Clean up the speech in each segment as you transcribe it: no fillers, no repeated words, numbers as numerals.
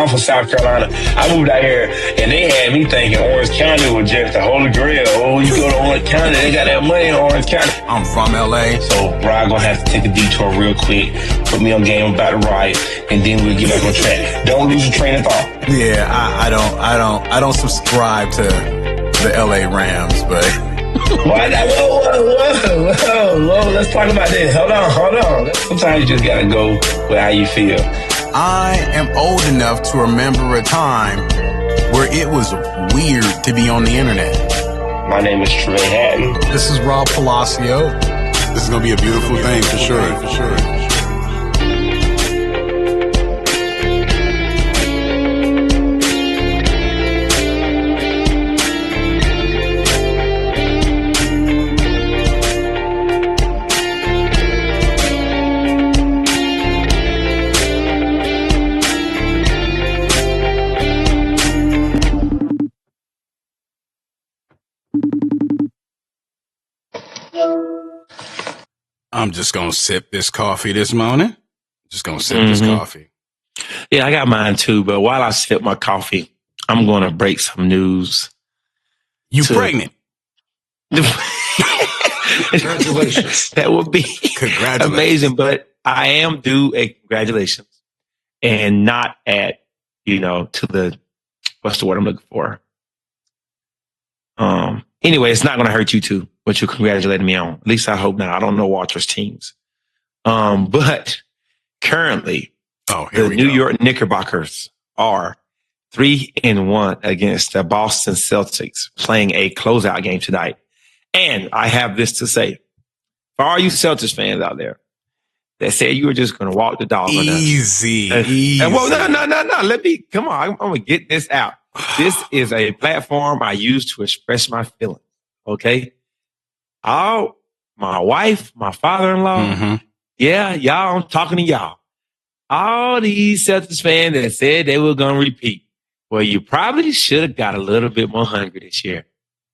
I'm from South Carolina. I moved out here, and they had me thinking Orange County was just the Holy Grail. Oh, you go to Orange County, they got that money in Orange County. I'm from LA. So, bro, I'm gonna have to take a detour real quick, put me on game about to ride, and then we'll get back on track. Don't lose your train of thought. Yeah, I don't subscribe to the LA Rams, but Whoa, let's talk about this. Hold on. Sometimes you just gotta go with how you feel. I am old enough to remember a time where it was weird to be on the internet. My name is Trey Hatton. This is Rob Palacio. This is gonna be a beautiful thing for sure. I'm just going to sip this coffee this morning. Just going to sip this coffee. Yeah, I got mine too. But while I sip my coffee, I'm going to break some news. You pregnant? Congratulations. That would be amazing. But I am due a congratulations. And not at, to the, what's the word I'm looking for? Anyway, it's not going to hurt you too, what you're congratulating me on. At least I hope not. I don't know Walter's teams. But currently, the New York Knickerbockers are 3-1 against the Boston Celtics, playing a closeout game tonight. And I have this to say. For all you Celtics fans out there that said you were just going to walk the dog on us. Easy. Well, no. Come on. I'm going to get this out. This is a platform I use to express my feelings. Okay. My wife, my father-in-law. Yeah, y'all, I'm talking to y'all. All these Celtics fans that said they were going to repeat. Well, you probably should have got a little bit more hungry this year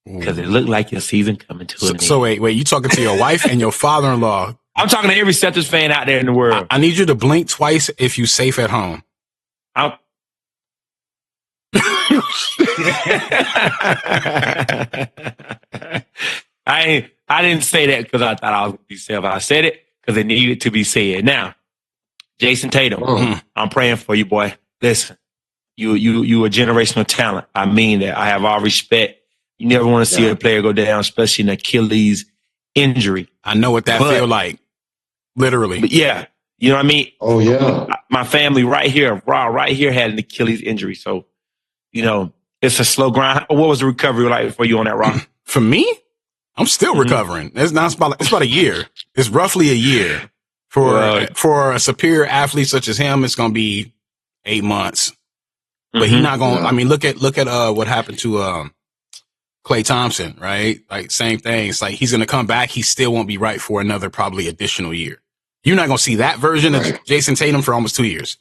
because it looked like your season coming to an end. So wait, you talking to your wife and your father-in-law? I'm talking to every Celtics fan out there in the world. I need you to blink twice if you're safe at home. I didn't say that because I thought I was going to be safe. I said it because it needed to be said. Now, Jason Tatum, I'm praying for you, boy. Listen, you a generational talent. I mean that. I have all respect. You never want to see a player go down, especially an Achilles injury. I know what that feel like. Literally. But yeah. You know what I mean? Oh, yeah. My family right here, had an Achilles injury. So, it's a slow grind. What was the recovery like for you on that, Rob? For me? I'm still recovering. It's about a year. It's roughly a year. For a superior athlete such as him, it's going to be 8 months. But he's not going to, look at what happened to Klay Thompson, right? Like, same thing. It's like he's going to come back. He still won't be right for another probably additional year. You're not going to see that version of Jason Tatum for almost 2 years.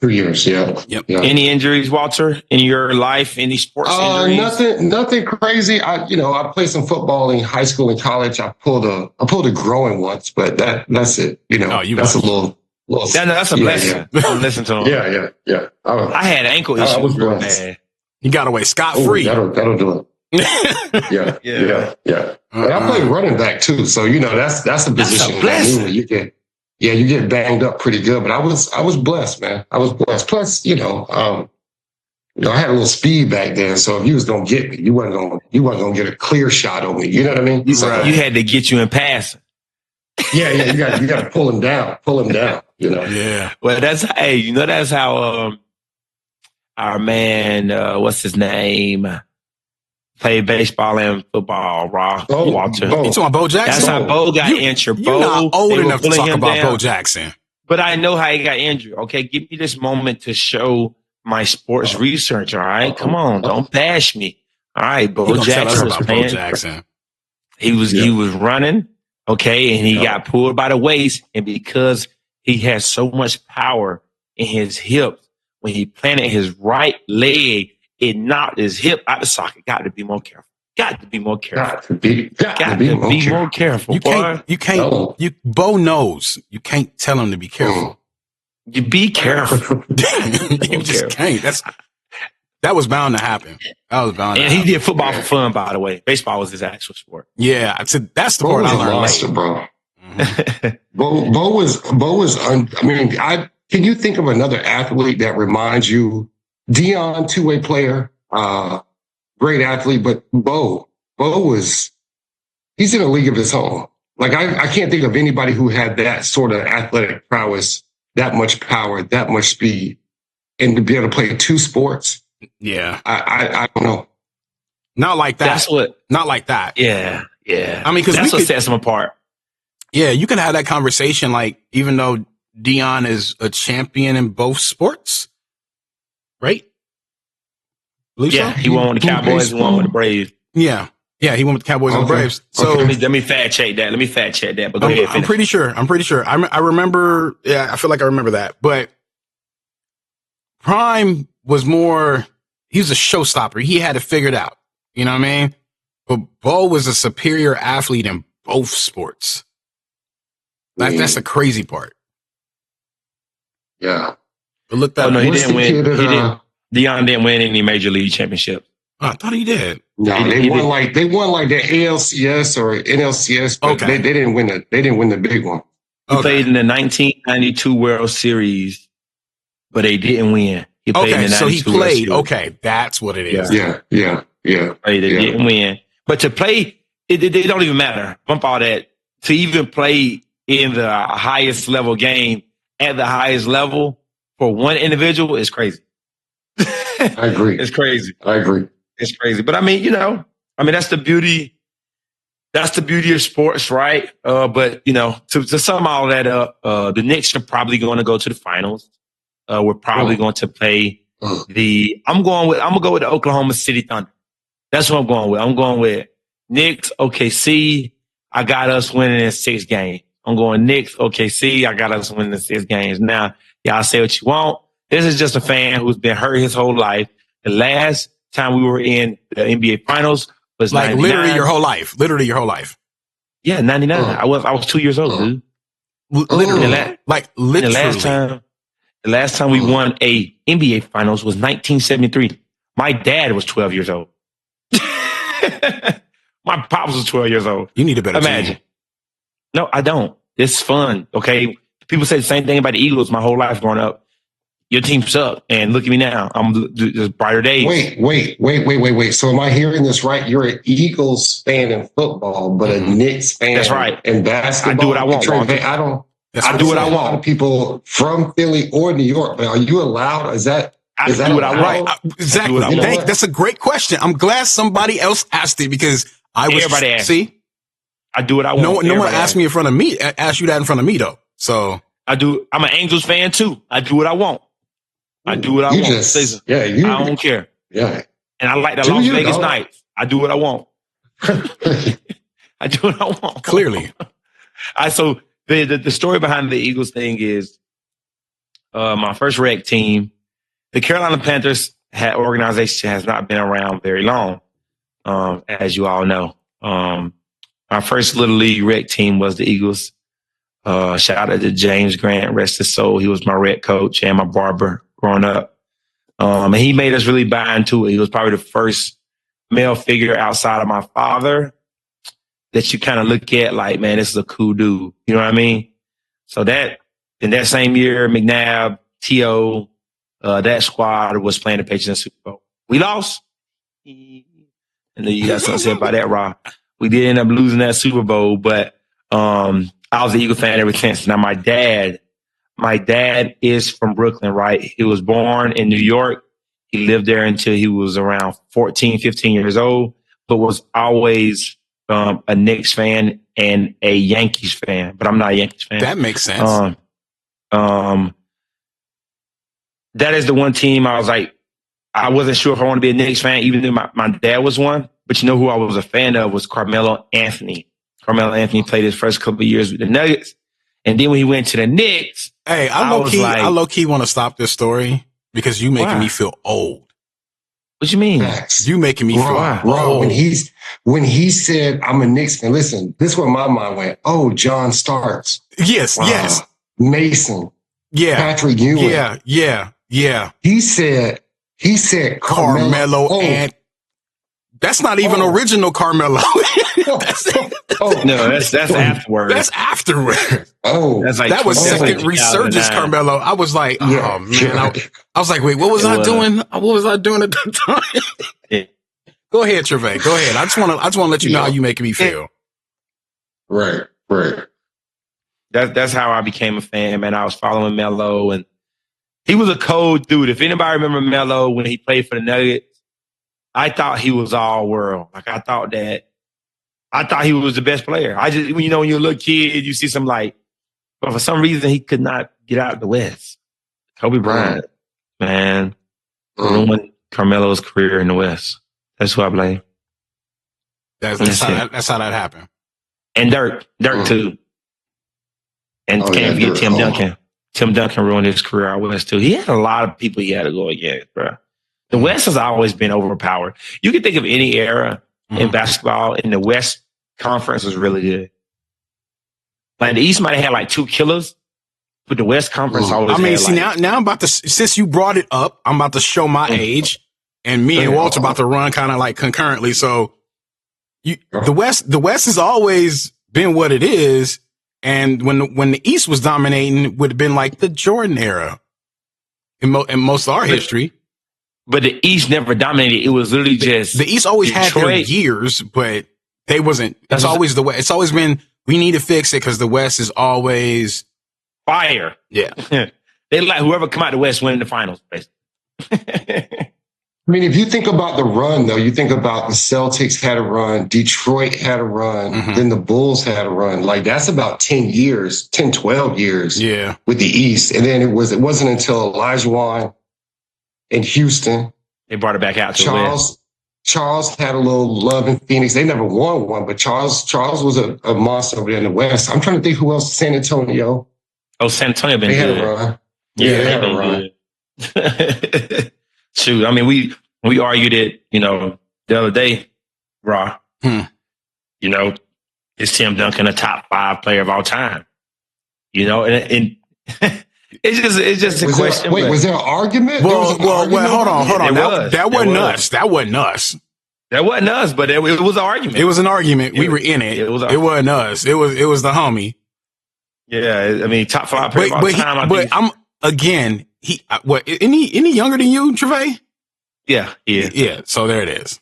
2 years, yeah. Yep. Yeah. Any injuries, Walter, in your life? Any sports injuries? Nothing crazy. I played some football in high school and college. I pulled a groin once, but that's it. That's a little. That's a blessing. Yeah. Listen to him. Yeah. I had ankle issues real bad. You got away scot-free. That'll do it. Yeah. And I played running back too, so that's a position where you get banged up pretty good. But I was blessed, man. I was blessed. Plus, I had a little speed back then, so if you was gonna get me, you wasn't gonna get a clear shot on me. You know what I mean? You had to get you in passing. Yeah. You got to pull him down. Yeah. Well, that's how our man, what's his name? Played baseball and football, Walter. You talking about Bo Jackson? That's how Bo got injured. You're not old enough to talk about Bo Jackson. But I know how he got injured. Okay, give me this moment to show my sports research, all right? Come on, don't bash me. All right, Bo Jackson. He was running, okay, and he got pulled by the waist, and because he has so much power in his hips, when he planted his right leg, it knocked his hip out the socket. Got to be more careful. Got to be more careful. You can't. Bo knows. You can't tell him to be careful. You be careful. You just can't. That was bound to happen. And he did football for fun, by the way. Baseball was his actual sport. Yeah, I said that's the part I learned monster, late. Bro. Bo was. Can you think of another athlete that reminds you? Dion, two-way player, great athlete, but Bo he's in a league of his own. Like I can't think of anybody who had that sort of athletic prowess, that much power, that much speed, and to be able to play two sports. Yeah, I don't know. Not like that. Not like that. Yeah. I mean, because that's what sets them apart. Yeah, you can have that conversation. Like, even though Dion is a champion in both sports, right? Yeah, he won with the Cowboys, he won with the Braves. Yeah, he went with the Cowboys and the Braves. So let me fact check that. But go ahead. I'm pretty sure. I remember. Yeah, I feel like I remember that. But Prime was more. He was a showstopper. He had it figured out. You know what I mean? But Bo was a superior athlete in both sports. That's the crazy part. Yeah. But look, that he didn't win. Dion didn't win any major league championships. Oh, I thought he did. No, they won like the ALCS or NLCS, but they didn't win the big one. He played in the 1992 World Series, but they didn't win. He played in the 92 so he played. Okay, that's what it is. Yeah. They didn't win, but to play, it don't even matter. Bump all that. To even play in the highest level game at the highest level for one individual is crazy. I agree. It's crazy. I agree. It's crazy. But I mean, that's the beauty. That's the beauty of sports, right? But to sum all that up, the Knicks are probably going to go to the finals. We're probably going to play I'm gonna go with the Oklahoma City Thunder. That's what I'm going with. I'm going with Knicks, OKC. I got us winning in 6 games. I'm going Knicks, OKC. I got us winning in 6 games. Now, y'all say what you want. This is just a fan who's been hurt his whole life. The last time we were in the NBA Finals was like 99. literally your whole life. Yeah, 99. I was 2 years old, dude. Literally. The last time we won a NBA Finals was 1973. My dad was 12 years old. My pops was 12 years old. You need a better team. No, I don't. It's fun. Okay. People say the same thing about the Eagles my whole life growing up. Your team sucked. And look at me now. I'm just brighter days. Wait. So am I hearing this right? You're an Eagles fan in football, but a Knicks fan That's right. in basketball. I do what I want. I do what I want. A lot of people from Philly or New York. Are you allowed? Is that what I want? Right. Exactly. That's a great question. I'm glad somebody else asked it because everybody asked. See? I do what I want. No one asked me in front of me. Asked you that in front of me though. So I do. I'm an Angels fan too. I do what I want. I do what I want. I don't care. Yeah. And I like the Las Vegas Knights. I do what I want. I do what I want. Clearly. So the story behind the Eagles thing is my first rec team, the Carolina Panthers organization has not been around very long, as you all know. My first little league rec team was the Eagles. Shout out to James Grant, rest his soul. He was my rec coach and my barber growing up. And he made us really buy into it. He was probably the first male figure outside of my father that you kind of look at like, man, this is a cool dude. You know what I mean? So in that same year, McNabb, T.O., that squad was playing the Patriots in the Super Bowl. We lost. And then you got something to say about that, Rob. We did end up losing that Super Bowl, but I was an Eagle fan ever since. Now, my dad is from Brooklyn, right? He was born in New York. He lived there until he was around 14, 15 years old, but was always a Knicks fan and a Yankees fan. But I'm not a Yankees fan. That makes sense. That is the one team I was like, I wasn't sure if I wanted to be a Knicks fan, even though my dad was one. But you know who I was a fan of was Carmelo Anthony. Carmelo Anthony played his first couple of years with the Nuggets. And then when he went to the Knicks, hey, I low key want to stop this story because you making me feel old. What you mean? You making me feel old. When he said I'm a Knicks fan, listen, this is where my mind went. Oh, John Starks. Yes. Mason. Patrick Ewing. Yeah. He said Carmelo and that's not even original Carmelo. No, that's afterwards. That's afterwards. That's like that was second resurgence Carmelo. I was like, oh man. I was like, wait, what was I doing? What was I doing at the time? Go ahead, Trevay. Go ahead. I just want to let you know how you make me feel. Right. That's how I became a fan, man. I was following Melo, and he was a cold dude. If anybody remember Melo when he played for the Nuggets, I thought he was all world. Like I thought he was the best player. I just, when you're a little kid, you see some but for some reason he could not get out of the West. Kobe Bryant, man, ruined Carmelo's career in the West. That's who I blame. That's how that happened. And Dirk too. And can't forget Tim Duncan. Tim Duncan ruined his career out West too. He had a lot of people he had to go against, bro. The West has always been overpowered. You can think of any era in basketball, and the West Conference was really good. Like the East might have had two killers, but the West Conference always had now I'm about to, since you brought it up, I'm about to show my age, and me and Walter about to run kind of concurrently. So the West has always been what it is. And when the East was dominating, it would have been like the Jordan era in most of our history. But the East never dominated. It was literally just the East always Detroit. had their years, but they wasn't. It's always the West. It's always been we need to fix it because the West is always fire. Yeah, they like whoever come out the West winning the finals. I mean, if you think about the run, though, you think about the Celtics had a run, Detroit had a run, then the Bulls had a run. Like, that's about 10 years, 10, 12 years with the East. And then it wasn't until Olajuwon in Houston. They brought it back out to Charles had a little love in Phoenix. They never won one, but Charles was a monster over there in the West. I'm trying to think who else. San Antonio. Oh, San Antonio been good. They had a run. Yeah, they had a run. Shoot, I mean, we argued it, the other day, Raw. Is Tim Duncan a top 5 player of all time? And it's just a question. Was there an argument? Well, hold on. That wasn't us. That wasn't us. That wasn't us, but it was an argument. It was an argument. We were in it. It wasn't us. It was the homie. Yeah, I mean, top 5 player of all time. But I'm again. Any younger than you, Trevay? Yeah. So there it is.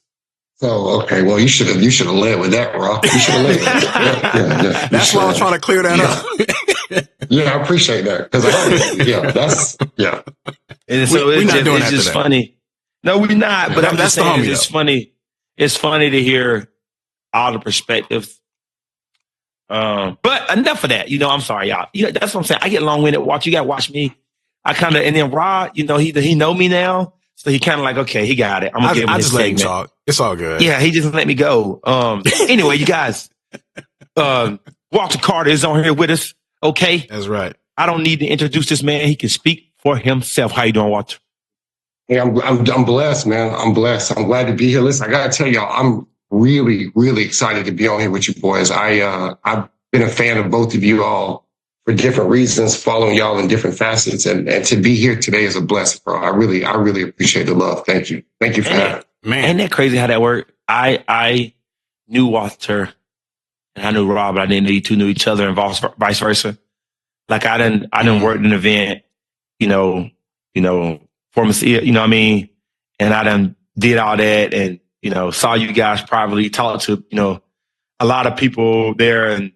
So okay, well you should have led with that, Rob. You should have led with that. Yeah. That's why I was trying to clear that up. Yeah, I appreciate that because And so it's just funny. No, we're not. But I'm just saying it's funny. It's funny to hear all the perspectives. But enough of that. I'm sorry, y'all. That's what I'm saying. I get long-winded. You got to watch me. I kind of, and then Rod, he know me now. So he kind of like, okay, he got it. I'm going to give him his segment. Let him talk. It's all good. Yeah, he just let me go. Anyway, you guys, Walter Carter is on here with us. Okay. That's right. I don't need to introduce this man. He can speak for himself. How you doing, Walter? Yeah, I'm blessed, man. I'm blessed. I'm glad to be here. Listen, I got to tell y'all, I'm really, really excited to be on here with you boys. I've been a fan of both of you all for different reasons, following y'all in different facets. And to be here today is a blessing, bro. I really appreciate the love. Thank you. Thank you for having me. Man, ain't that crazy how that worked? I knew Walter and I knew Rob, but I didn't know you two knew each other and vice versa. Like I didn't work in an event, for Masia, you know what I mean? And I done did all that and, saw you guys privately, talked to, a lot of people there and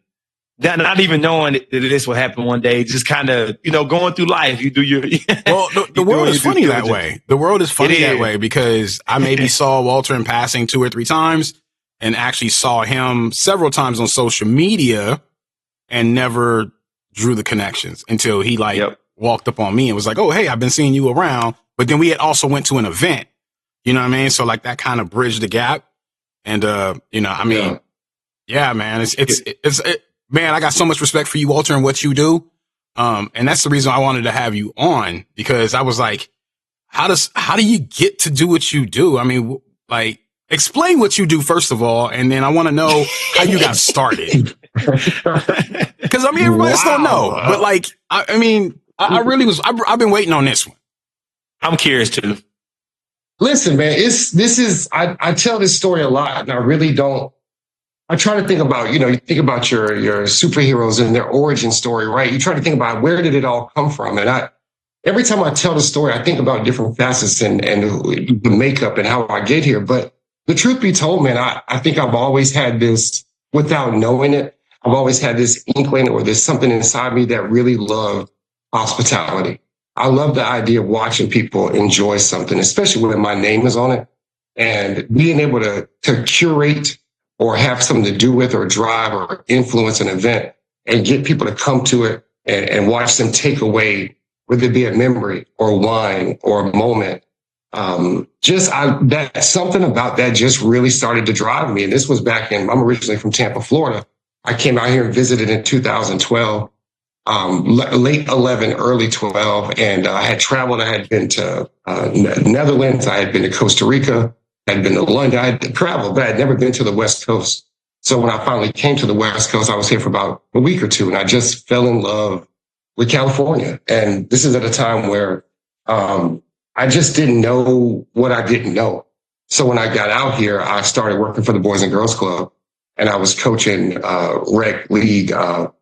not even knowing that this will happen one day, just kind of, going through life. You do your. Well, the world is funny that way. The world is funny that way because I maybe saw Walter in passing 2 or 3 times and actually saw him several times on social media and never drew the connections until he walked up on me and was like, oh, hey, I've been seeing you around. But then we had also went to an event, you know what I mean? So that kind of bridged the gap. And, yeah, man, man, I got so much respect for you, Walter, and what you do. And that's the reason I wanted to have you on because I was like, how do you get to do what you do? I mean, explain what you do first of all. And then I want to know how you got started. Cause everybody else don't know, but I really was. I've been waiting on this one. I'm curious too. Listen, man, I tell this story a lot, and I really don't. I try to think about, you think about your superheroes and their origin story, right? You try to think about where did it all come from, and every time I tell the story, I think about different facets and the makeup and how I get here. But the truth be told, man, I think I've always had this, without knowing it, I've always had this inkling or there's something inside me that really loved hospitality. I love the idea of watching people enjoy something, especially when my name is on it, and being able to curate or have something to do with or drive or influence an event and get people to come to it and watch them take away, whether it be a memory or wine or a moment. That something about that just really started to drive me. And this was I'm originally from Tampa, Florida. I came out here and visited in 2012, late 11, early 12. And I had traveled. I had been to Netherlands. I had been to Costa Rica. I had been to London. I had traveled, but I had never been to the West Coast. So when I finally came to the West Coast, I was here for about a week or two, and I just fell in love with California. And this is at a time where I just didn't know what I didn't know. So when I got out here, I started working for the Boys and Girls Club, and I was coaching rec league,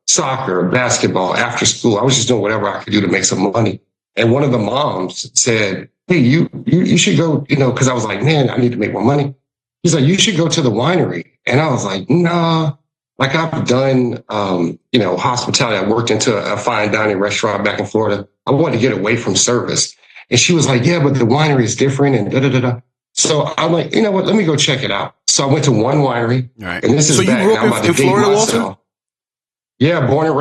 soccer, basketball, after school. I was just doing whatever I could do to make some money. And one of the moms said, hey, you should go, because I was like, man, I need to make more money. He's like, you should go to the winery. And I was like, nah, like I've done, hospitality. I worked into a fine dining restaurant back in Florida. I wanted to get away from service. And she was like, yeah, but the winery is different and da-da-da-da. So I'm like, you know what? Let me go check it out. So I went to one winery. Right. And this is so you grew up in Florida, Walter? Yeah, born and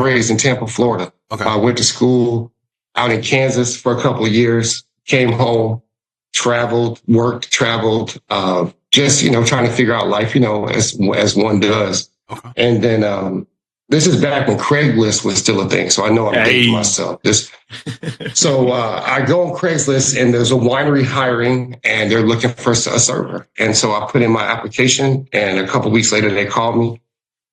raised in Tampa, Florida. Okay. I went to school out in Kansas for a couple of years, came home, traveled, just, trying to figure out life, as one does. Okay. And then this is back when Craigslist was still a thing. So I know I'm dating myself. So I go on Craigslist and there's a winery hiring and they're looking for a server. And so I put in my application and a couple of weeks later they called me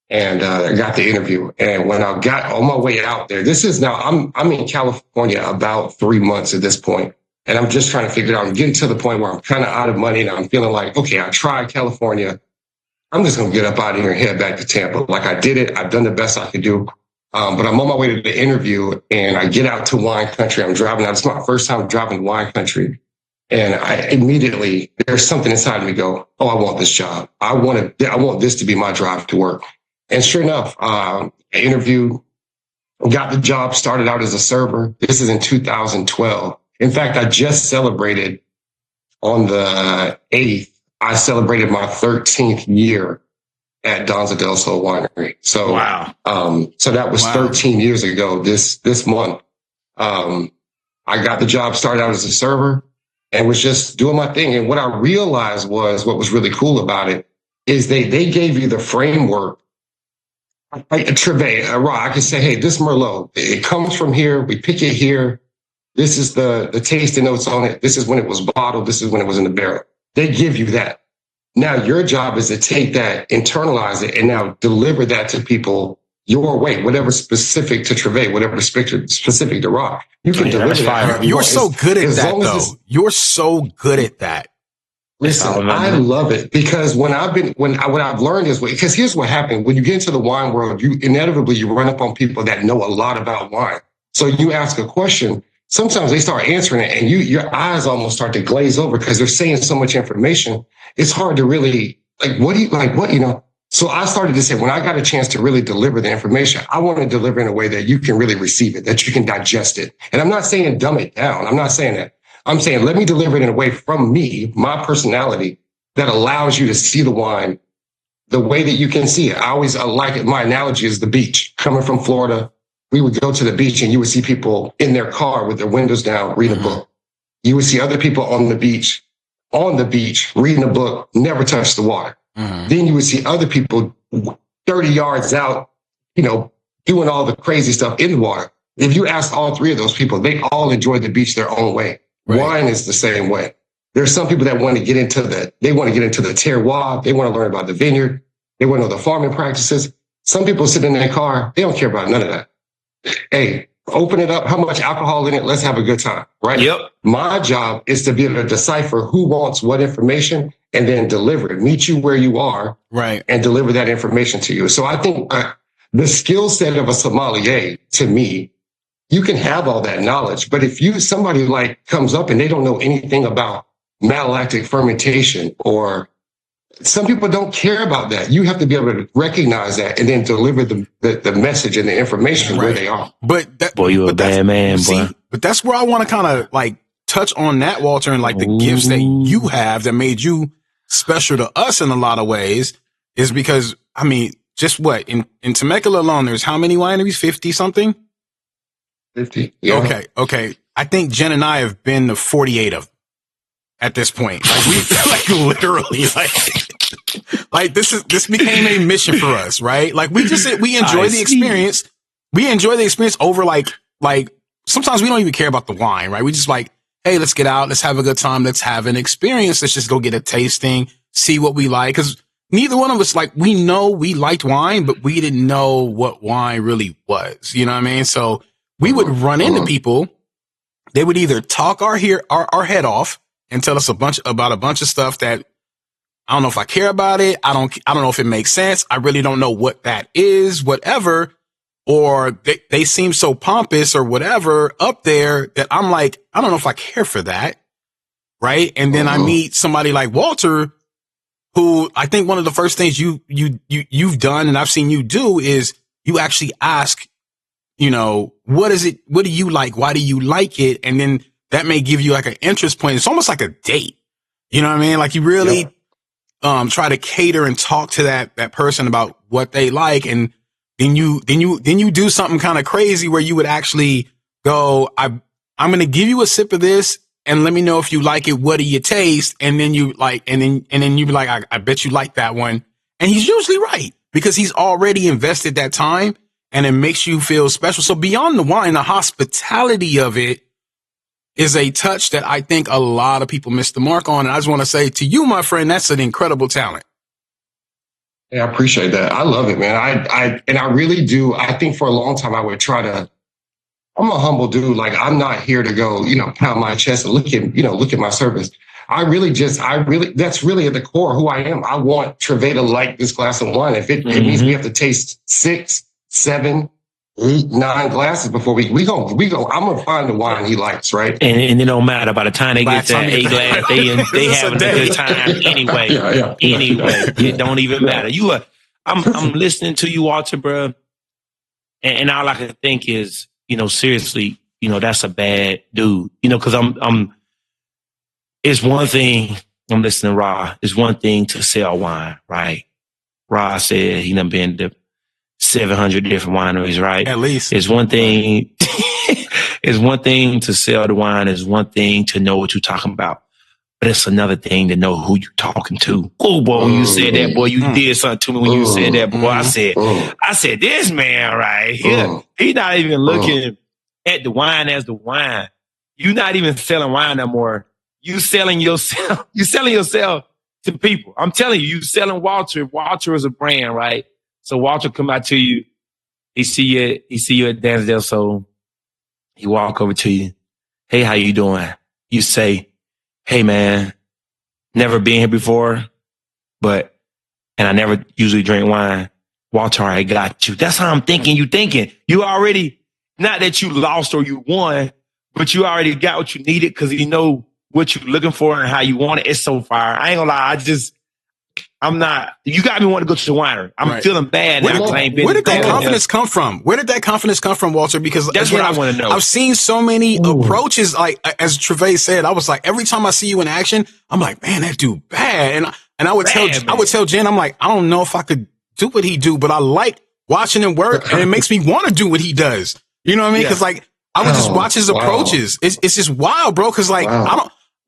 and I got the interview. And when I got on my way out there, I'm in California about 3 months at this point. And I'm just trying to figure it out. I'm getting to the point where I'm kind of out of money and I'm feeling like, okay, I tried California. I'm just going to get up out of here and head back to Tampa. Like I did it. I've done the best I could do. But I'm on my way to the interview and I get out to wine country. I'm driving out. It's my first time driving wine country. And there's something inside me go, oh, I want this job. I want this to be my drive to work. And sure enough, I interviewed, got the job, started out as a server. This is in 2012. In fact, I just celebrated on the 8th. I celebrated my 13th year at Danza del Sol Winery. So, wow. So that was 13 years ago this month. I got the job, started out as a server and was just doing my thing. And what I realized was what was really cool about it is they gave you the framework. Like a Trevet, a raw, I can say, hey, this Merlot, it comes from here. We pick it here. This is the tasting notes on it. This is when it was bottled. This is when it was in the barrel. They give you that. Now your job is to take that, internalize it, and now deliver that to people your way, whatever specific to Trevet, whatever specific to raw. You can deliver that. You're so good at that, though. You're so good at that. Listen, I love it because what I've learned is because here's what happened. When you get into the wine world, you run up on people that know a lot about wine. So you ask a question, sometimes they start answering it and your eyes almost start to glaze over because they're saying so much information. It's hard to really So I started to say, when I got a chance to really deliver the information, I want to deliver in a way that you can really receive it, that you can digest it. And I'm not saying dumb it down. I'm not saying that. I'm saying, let me deliver it in a way from me, my personality, that allows you to see the wine the way that you can see it. I like it. My analogy is the beach. Coming from Florida, we would go to the beach and you would see people in their car with their windows down, reading a book. You would see other people on the beach, reading a book, never touch the water. Then you would see other people 30 yards out, doing all the crazy stuff in the water. If you ask all three of those people, they all enjoy the beach their own way. Right. Wine is the same way. There's some people that want to get into the terroir. They want to learn about the vineyard. They want to know the farming practices. Some people sit in their car. They don't care about none of that. Hey, open it up. How much alcohol in it? Let's have a good time, right? Yep. My job is to be able to decipher who wants what information and then deliver it, meet you where you are, right, and deliver that information to you. So I think the skill set of a sommelier, to me, you can have all that knowledge, but if somebody like comes up and they don't know anything about malolactic fermentation, or some people don't care about that, you have to be able to recognize that and then deliver the message and the information where they are. But that, boy, you a bad man, boy. But that's where I want to kind of like touch on that, Walter, and like the gifts that you have that made you special to us in a lot of ways, is because, I mean, just what in Temecula alone, there's how many wineries? 50 something? 50. Yeah. Okay. I think Jen and I have been to 48 of them at this point. Like we like literally like this became a mission for us, right? Like we enjoy the experience. We enjoy the experience over like sometimes we don't even care about the wine, right? We just like, hey, let's get out, let's have a good time, let's have an experience, let's just go get a tasting, see what we like. Because neither one of us, like, we know we liked wine, but we didn't know what wine really was. You know what I mean? So we would run into people. They would either talk our head off and tell us about a bunch of stuff that I don't know if I care about it. I don't know if it makes sense. I really don't know what that is, whatever. Or they seem so pompous or whatever up there that I'm like, I don't know if I care for that. Right. And then I meet somebody like Walter, who I think one of the first things you've done and I've seen you do is you actually ask, you know, what is it? What do you like? Why do you like it? And then that may give you like an interest point. It's almost like a date. You know what I mean? Like you really try to cater and talk to that person about what they like. And then you do something kind of crazy where you would actually go, I'm going to give you a sip of this and let me know if you like it. What do you taste? And then you like, and then you be like, I bet you like that one. And he's usually right because he's already invested that time and it makes you feel special. So beyond the wine, the hospitality of it is a touch that I think a lot of people miss the mark on. And I just want to say to you, my friend, that's an incredible talent. Yeah, I appreciate that. I love it, man. I really do. I think for a long time I would try to, I'm a humble dude. Like I'm not here to go, pound my chest and look at my service. That's really at the core of who I am. I want Trevay to like this glass of wine. If it means we have to taste 6, 7, 8, 9 glasses before we go. I'm gonna find the wine he likes, right? And it don't matter by the time they get that 8 glass, they having a good time anyway. Yeah. Anyway, it don't even matter. I'm listening to you, Walter, bro, and all I can think is, seriously, that's a bad dude, because it's one thing, I'm listening to Ra, it's one thing to sell wine, right? Ra said he done been to 700 different wineries, right? At least. It's one thing, it's one thing to sell the wine, it's one thing to know what you're talking about. But it's another thing to know who you're talking to. Oh, boy, when you said that, boy, you did something to me when you said that, boy. I said, this man right here, he not even looking at the wine as the wine. You're not even selling wine no more. You selling yourself. You selling yourself to people. I'm telling you, you selling Walter. Walter is a brand, right? So Walter come out to you. He see you at Danza del Sol. He walk over to you. Hey, how you doing? You say, hey man, never been here before, and I never usually drink wine. Walter, I got you. That's how I'm thinking. You already, not that you lost or you won, but you already got what you needed because you know what you're looking for and how you want it. It's so fire. I ain't gonna lie. You got me wanting to go to the winery. I'm feeling bad now. Where did that confidence come from? Where did that confidence come from, Walter? Because that's what I want to know. I've seen so many approaches. Like, as Trevay said, I was like, every time I see you in action, I'm like, man, that dude bad. And I would tell Jen, I'm like, I don't know if I could do what he do, but I like watching him work and it makes me want to do what he does. You know what I mean? Cause like, I would just watch his approaches. It's just wild, bro. Cause like,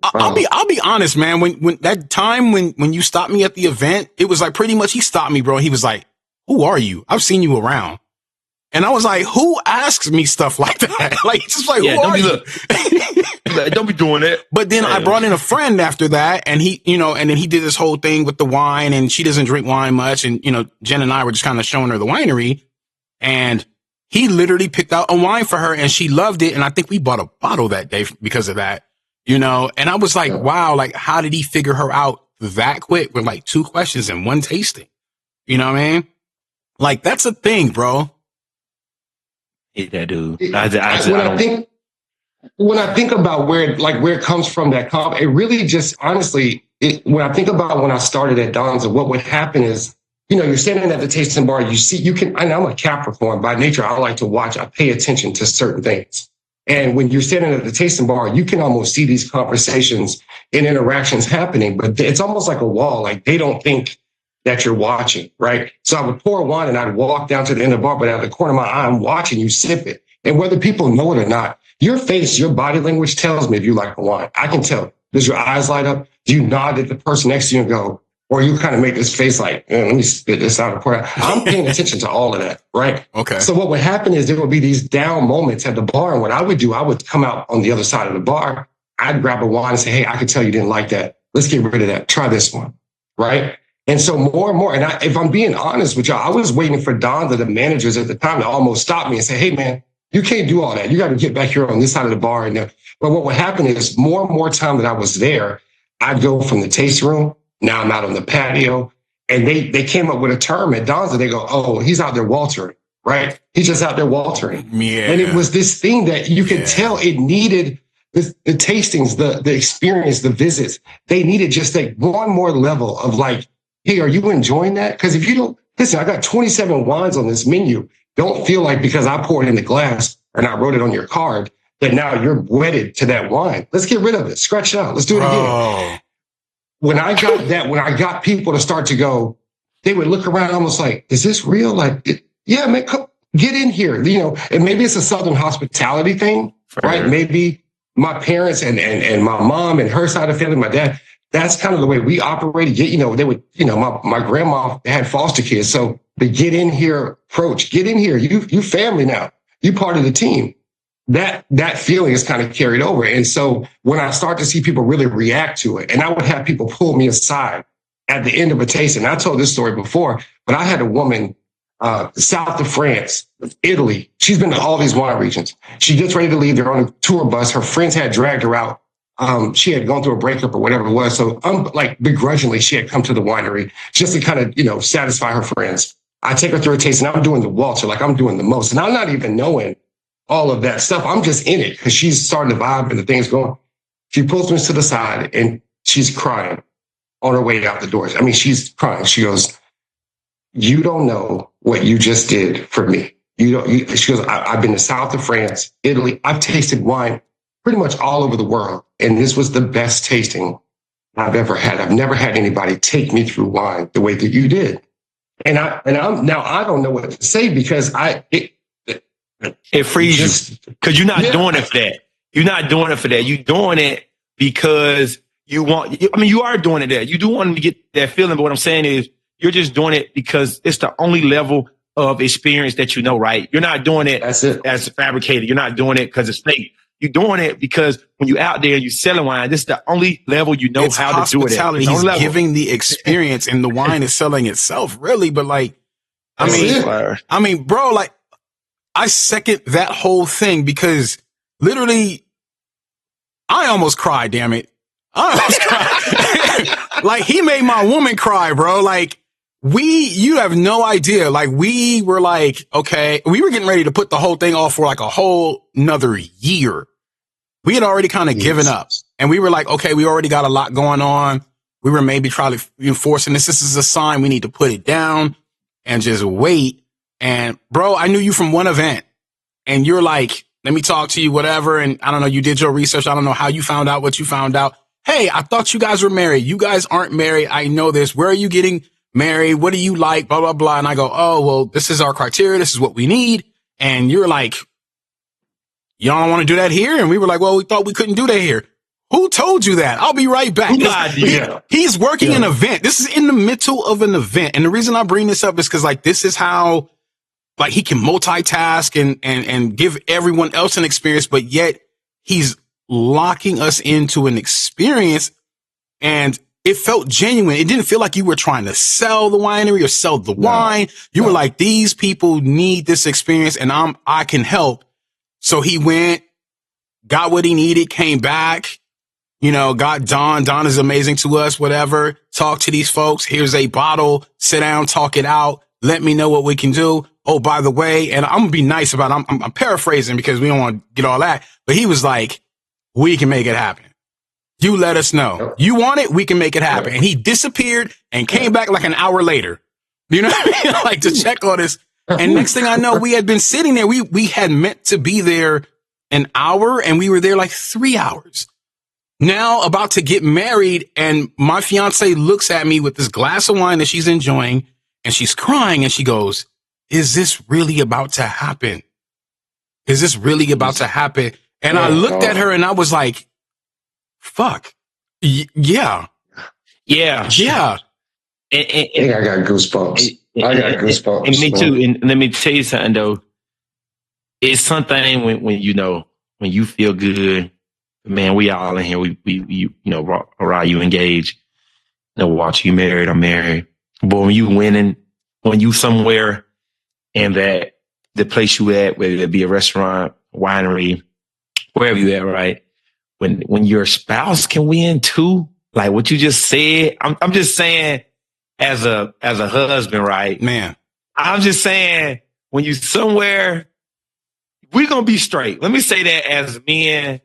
I'll be honest, man. When that time when you stopped me at the event, it was like pretty much he stopped me, bro. He was like, who are you? I've seen you around. And I was like, who asks me stuff like that? Like, just like, who are you? Don't be doing it. But then I brought in a friend after that and he, and then he did this whole thing with the wine and she doesn't drink wine much. And, Jen and I were just kind of showing her the winery and he literally picked out a wine for her and she loved it. And I think we bought a bottle that day because of that, you know? And I was like, wow, like, how did he figure her out that quick with like 2 questions and 1 tasting? You know what I mean? Like, that's a thing, bro. Hate that dude. When I think about where it comes from, that comp, it really just, honestly, when I think about when I started at Danza, what would happen is, you know, you're standing at the tasting bar, and I'm a Capricorn by nature. I like to watch, I pay attention to certain things. And when you're standing at the tasting bar, you can almost see these conversations and interactions happening, but it's almost like a wall. Like, they don't think that you're watching, right? So I would pour wine and I'd walk down to the end of the bar, but out of the corner of my eye, I'm watching you sip it. And whether people know it or not, your face, your body language tells me if you like the wine. I can tell. Does your eyes light up? Do you nod at the person next to you and go, or you kind of make this face like, let me spit this out and pour it out. I'm paying attention to all of that, right? Okay. So what would happen is there would be these down moments at the bar. And what I would do, I would come out on the other side of the bar. I'd grab a wine and say, hey, I could tell you didn't like that. Let's get rid of that. Try this one, right? And so more and more, and if I'm being honest with y'all, I was waiting for Danza, the managers at the time, to almost stop me and say, hey, man, you can't do all that. You got to get back here on this side of the bar. But what would happen is more and more time that I was there, I'd go from the taste room. Now I'm out on the patio. And they came up with a term at Danza. They go, oh, he's out there waltering, right? He's just out there waltering. Yeah. And it was this thing that you could tell it needed the tastings, the experience, the visits. They needed just like one more level of like, hey, are you enjoying that? Because if you don't, listen, I got 27 wines on this menu. Don't feel like because I poured it in the glass and I wrote it on your card that now you're wedded to that wine. Let's get rid of it. Scratch it out. Let's do it again. When I got people to start to go, they would look around almost like, is this real? Like, yeah, man, come get in here. You know, and maybe it's a Southern hospitality thing, right? Maybe my parents and my mom and her side of the family, my dad, that's kind of the way we operated. You know, they would, you know, my grandma had foster kids. So the get in here approach, get in here. You family now. You part of the team. That feeling is kind of carried over. And so when I start to see people really react to it, and I would have people pull me aside at the end of a tasting. I told this story before, but I had a woman, south of France, Italy. She's been to all these wine regions. She gets ready to leave. They're on a tour bus. Her friends had dragged her out. She had gone through a breakup or whatever it was. So like begrudgingly, she had come to the winery just to kind of, you know, satisfy her friends. I take her through a taste and I'm doing the waltzer, like I'm doing the most. And I'm not even knowing all of that stuff. I'm just in it because she's starting to vibe and the thing's going. She pulls me to the side and she's crying on her way out the doors. I mean, she's crying. She goes, you don't know what you just did for me. She goes, I've been to south of France, Italy. I've tasted wine pretty much all over the world. And this was the best tasting I've ever had. I've never had anybody take me through wine the way that you did. And I'm now I don't know what to say because it frees you because you're not doing it for that. You're not doing it for that. You're doing it because you want. I mean, you are doing it there. You do want to get that feeling, but what I'm saying is you're just doing it because it's the only level of experience that you know. Right? You're not doing it as fabricated. You're not doing it because it's fake. You're doing it because when you're out there and you're selling wine, this is the only level you know how to do it at. He's giving the experience and the wine is selling itself, really. But like, I mean, bro, like I second that whole thing because literally I almost cried, damn it. I almost cried. Like he made my woman cry, bro. Like you have no idea. Like we were like, okay, we were getting ready to put the whole thing off for like a whole another year. We had already kind of given up and we were like, okay, we already got a lot going on. We were maybe trying to enforce this. This is a sign we need to put it down and just wait. And bro, I knew you from one event and you're like, let me talk to you, whatever. And I don't know, you did your research. I don't know how you found out what you found out. Hey, I thought you guys were married. You guys aren't married. I know this. Where are you getting married? What do you like? Blah, blah, blah. And I go, oh, well, this is our criteria. This is what we need. And you're like, y'all don't want to do that here? And we were like, well, we thought we couldn't do that here. Who told you that? I'll be right back. He's working an event. This is in the middle of an event. And the reason I bring this up is because like, this is how like he can multitask and give everyone else an experience, but yet he's locking us into an experience. And it felt genuine. It didn't feel like you were trying to sell the winery or sell the wine. You were like, these people need this experience and I can help. So he went, got what he needed, came back, got Don. Don is amazing to us, whatever. Talk to these folks. Here's a bottle. Sit down, talk it out. Let me know what we can do. Oh, by the way, and I'm going to be nice about it. I'm paraphrasing because we don't want to get all that. But he was like, we can make it happen. You let us know. You want it, we can make it happen. And he disappeared and came back like an hour later. You know what I mean? Like to check on us. And next thing I know, we had been sitting there. We had meant to be there an hour and we were there like 3 hours. Now about to get married and my fiance looks at me with this glass of wine that she's enjoying and she's crying and she goes, is this really about to happen? Is this really about to happen? And I looked at her and I was like, fuck. Yeah. Yeah. Yeah. I got goosebumps. I got goosebumps. And me too. And let me tell you something though. It's something when you feel good, man, we all in here, we around you engaged, watch you married, I'm married. But when you winning, when you somewhere and that the place you at, whether it be a restaurant, winery, wherever you at, right? When your spouse can win too, like what you just said, I'm just saying as a husband, right? Man, I'm just saying when you somewhere, we're going to be straight. Let me say that as men,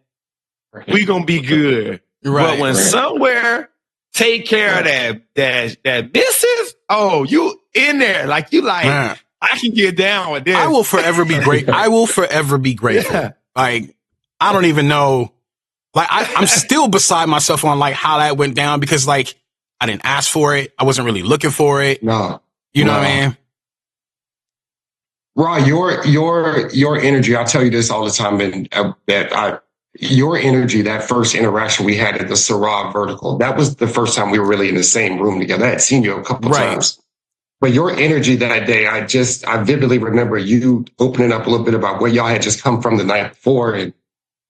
we're going to be good. Right, but when somewhere take care of that business, oh, you in there. Like you like, man, I can get down with this. I will forever be great. I will forever be grateful. Yeah. Like, I don't even know. Like, I'm still beside myself on like how that went down because like I didn't ask for it. I wasn't really looking for it. No. You know what I mean? Raw, your energy, I'll tell you this all the time, and your energy, that first interaction we had at the Syrah Vertical, that was the first time we were really in the same room together. I had seen you a couple times. But your energy that day, I vividly remember you opening up a little bit about where y'all had just come from the night before. And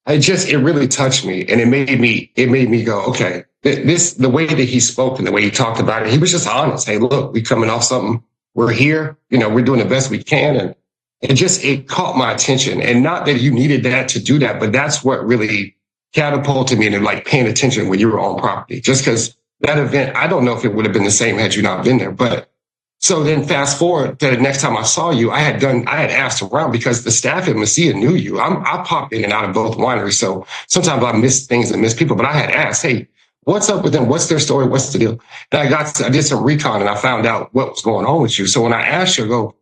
it really touched me. And it made me go, okay, the way that he spoke and the way he talked about it, he was just honest. Hey, look, we coming off something. We're here. We're doing the best we can. And it caught my attention. And not that you needed that to do that, but that's what really catapulted me into like paying attention when you were on property. Just because that event, I don't know if it would have been the same had you not been there. But so then fast forward to the next time I saw you, I had asked around because the staff at Masia knew you. I popped in and out of both wineries. So sometimes I miss things and miss people, but I had asked, hey, what's up with them? What's their story? What's the deal? And I did some recon and I found out what was going on with you. So when I asked you, I go,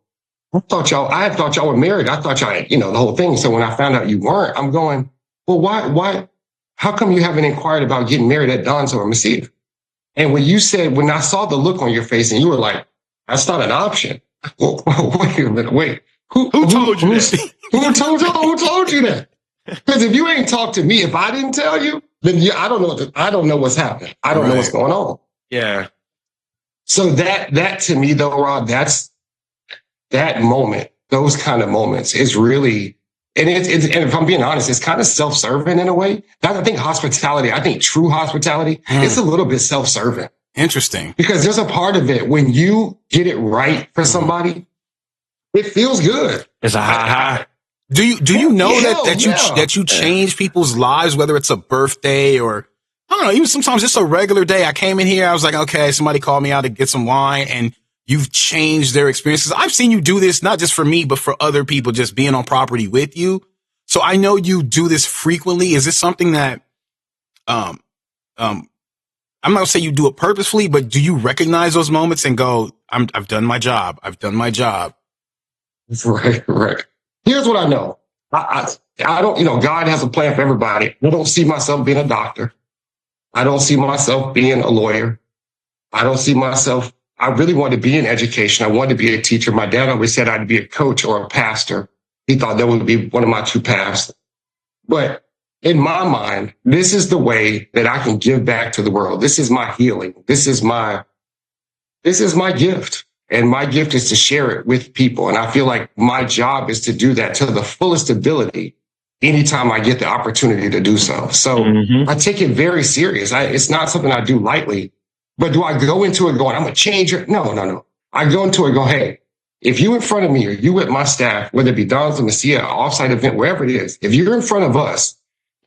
I had thought y'all were married. I thought y'all had, the whole thing. So when I found out you weren't, I'm going, well, why, how come you haven't inquired about getting married at Danza or Masia? And when I saw the look on your face and you were like, that's not an option. Well, wait a minute, wait. Who told you that? Who told you that? Because if you ain't talked to me, if I didn't tell you, then I don't know what's happening. I don't know what's going on. Yeah. So that to me though, Rob, that's that moment, those kind of moments is really, and and if I'm being honest, it's kind of self-serving in a way. I think true hospitality is a little bit self-serving. Interesting. Because there's a part of it when you get it right for somebody, it feels good. It's a high. Do you know that you change people's lives, whether it's a birthday or I don't know, even sometimes just a regular day. I came in here, I was like, okay, somebody called me out to get some wine and you've changed their experiences. I've seen you do this, not just for me, but for other people just being on property with you. So I know you do this frequently. Is this something that, I'm not gonna say you do it purposefully, but do you recognize those moments and go, I've done my job. I've done my job. Right. Here's what I know. I don't, God has a plan for everybody. I don't see myself being a doctor. I don't see myself being a lawyer. I really wanted to be in education. I wanted to be a teacher. My dad always said I'd be a coach or a pastor. He thought that would be one of my two paths. But in my mind, this is the way that I can give back to the world. This is my healing. This is my gift. And my gift is to share it with people. And I feel like my job is to do that to the fullest ability anytime I get the opportunity to do so. So I take it very serious. It's not something I do lightly. But do I go into it going, I'm going to change it? No. I go into it and go, hey, if you in front of me or you with my staff, whether it be Danza, Masia, offsite event, wherever it is, if you're in front of us,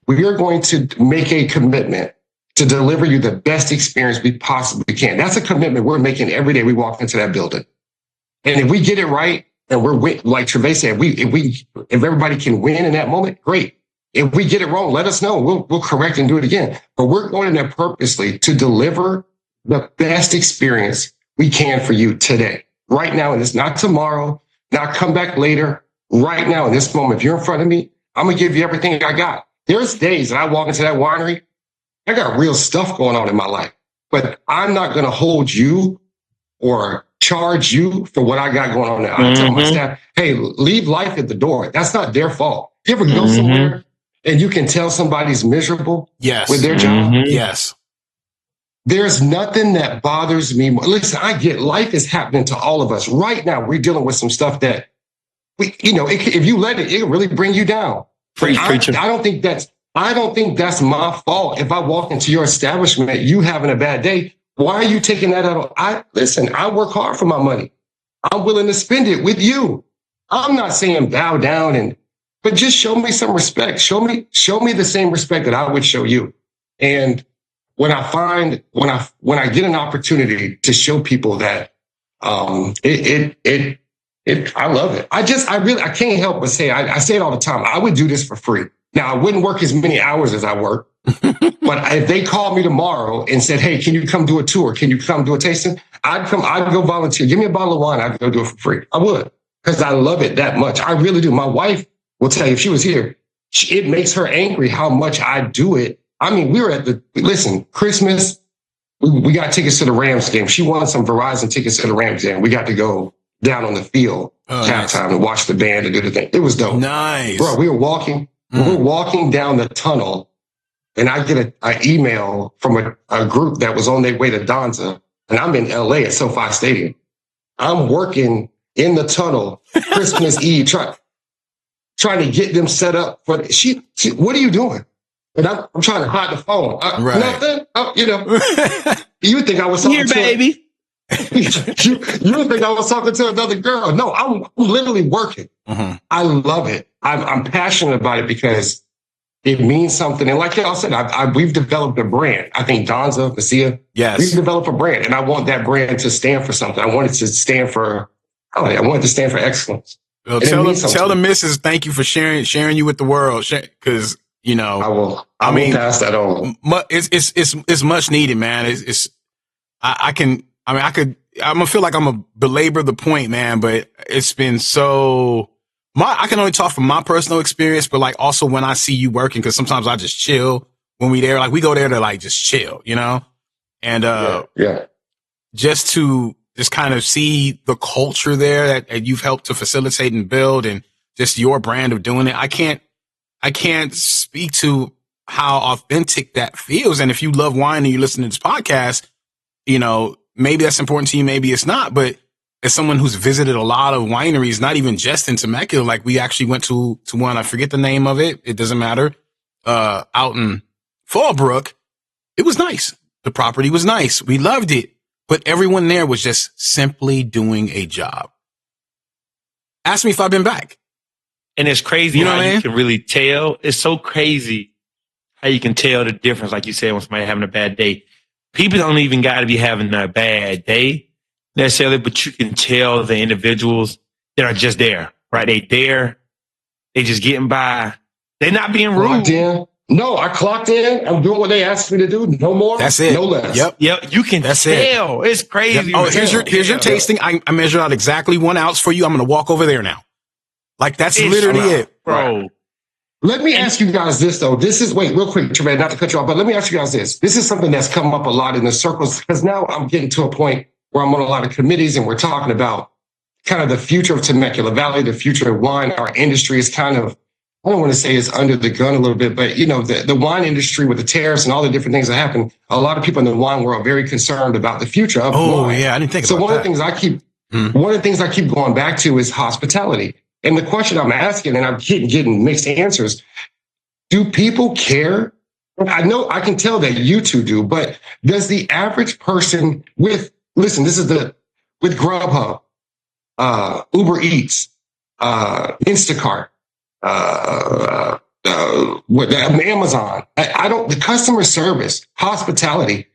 we are going to make a commitment to deliver you the best experience we possibly can. That's a commitment we're making every day we walk into that building. And if we get it right, and we're like Trevay said, if everybody can win in that moment, great. If we get it wrong, let us know. We'll correct and do it again. But we're going in there purposely to deliver the best experience we can for you today, right now. And it's not tomorrow, not come back later. Right now, in this moment, if you're in front of me, I'm going to give you everything I got. There's days that I walk into that winery, I got real stuff going on in my life, but I'm not going to hold you or charge you for what I got going on now. I tell my staff, hey, leave life at the door. That's not their fault. You ever go somewhere and you can tell somebody's miserable with their job? Yes. There's nothing that bothers me more. Listen, I get life is happening to all of us. Right now, we're dealing with some stuff that, if you let it, it'll really bring you down. I don't think that's my fault. If I walk into your establishment, you having a bad day, why are you taking that out? I work hard for my money. I'm willing to spend it with you. I'm not saying bow down but just show me some respect. Show me the same respect that I would show you. And when I get an opportunity to show people that, I love it. I can't help but say, I say it all the time. I would do this for free. Now, I wouldn't work as many hours as I work, but if they called me tomorrow and said, hey, can you come do a tour? Can you come do a tasting? I'd go volunteer. Give me a bottle of wine. I'd go do it for free. I would, because I love it that much. I really do. My wife will tell you, if she was here, it makes her angry how much I do it. I mean, we were at Christmas, we got tickets to the Rams game. She won some Verizon tickets to the Rams game. We got to go down on the field halftime and watch the band and do the thing. It was dope. Nice. Bro, we were walking down the tunnel, and I get an email from a group that was on their way to Danza, and I'm in LA at SoFi Stadium. I'm working in the tunnel Christmas Eve, trying to get them set up for she what are you doing? And I'm trying to hide the phone. Nothing. You would think I was talking baby. You would think I was talking to another girl. No, I'm literally working. I love it. I'm passionate about it because it means something. And like y'all said, we've developed a brand. I think Danza, Masia, we've developed a brand, and I want that brand to stand for something. I want it to stand for excellence. Well, tell the missus thank you for sharing you with the world, because I will pass that on. It's much needed, man. I'm gonna feel like I'm gonna belabor the point, man, but it's been I can only talk from my personal experience, but like also when I see you working, because sometimes I just chill when we there. Like we go there to like just chill, and just to kind of see the culture there that you've helped to facilitate and build, and just your brand of doing it. I can't speak to how authentic that feels. And if you love wine and you listen to this podcast, maybe that's important to you, maybe it's not. But as someone who's visited a lot of wineries, not even just in Temecula, like we actually went to one, I forget the name of it. It doesn't matter. Out in Fallbrook, it was nice. The property was nice. We loved it. But everyone there was just simply doing a job. Ask me if I've been back. And it's crazy you can really tell. It's so crazy how you can tell the difference, like you said, when somebody having a bad day. People don't even got to be having a bad day necessarily, but you can tell the individuals that are just there, right? They there. They just getting by. They're not being rude. No, I clocked in. I'm doing what they asked me to do. No more. That's it. No less. Yep. You can tell. It's crazy. Yep. Oh, here's your tasting. I measured out exactly 1 ounce for you. I'm going to walk over there now. Like that's literally it, bro. Right. Let me ask you guys this though. Wait, real quick, Trevay, not to cut you off, but let me ask you guys this. This is something that's come up a lot in the circles, because now I'm getting to a point where I'm on a lot of committees and we're talking about kind of the future of Temecula Valley, the future of wine. Our industry is kind of, I don't want to say it's under the gun a little bit, but the wine industry with the tariffs and all the different things that happen, a lot of people in the wine world are very concerned about the future of wine. Oh yeah, I didn't think about that. So one of the things I keep going back to is hospitality. And the question I'm asking, and I'm getting mixed answers, do people care I know I can tell that you two do, but does the average person with Grubhub, Uber Eats, Instacart, Amazon, the customer service, hospitality,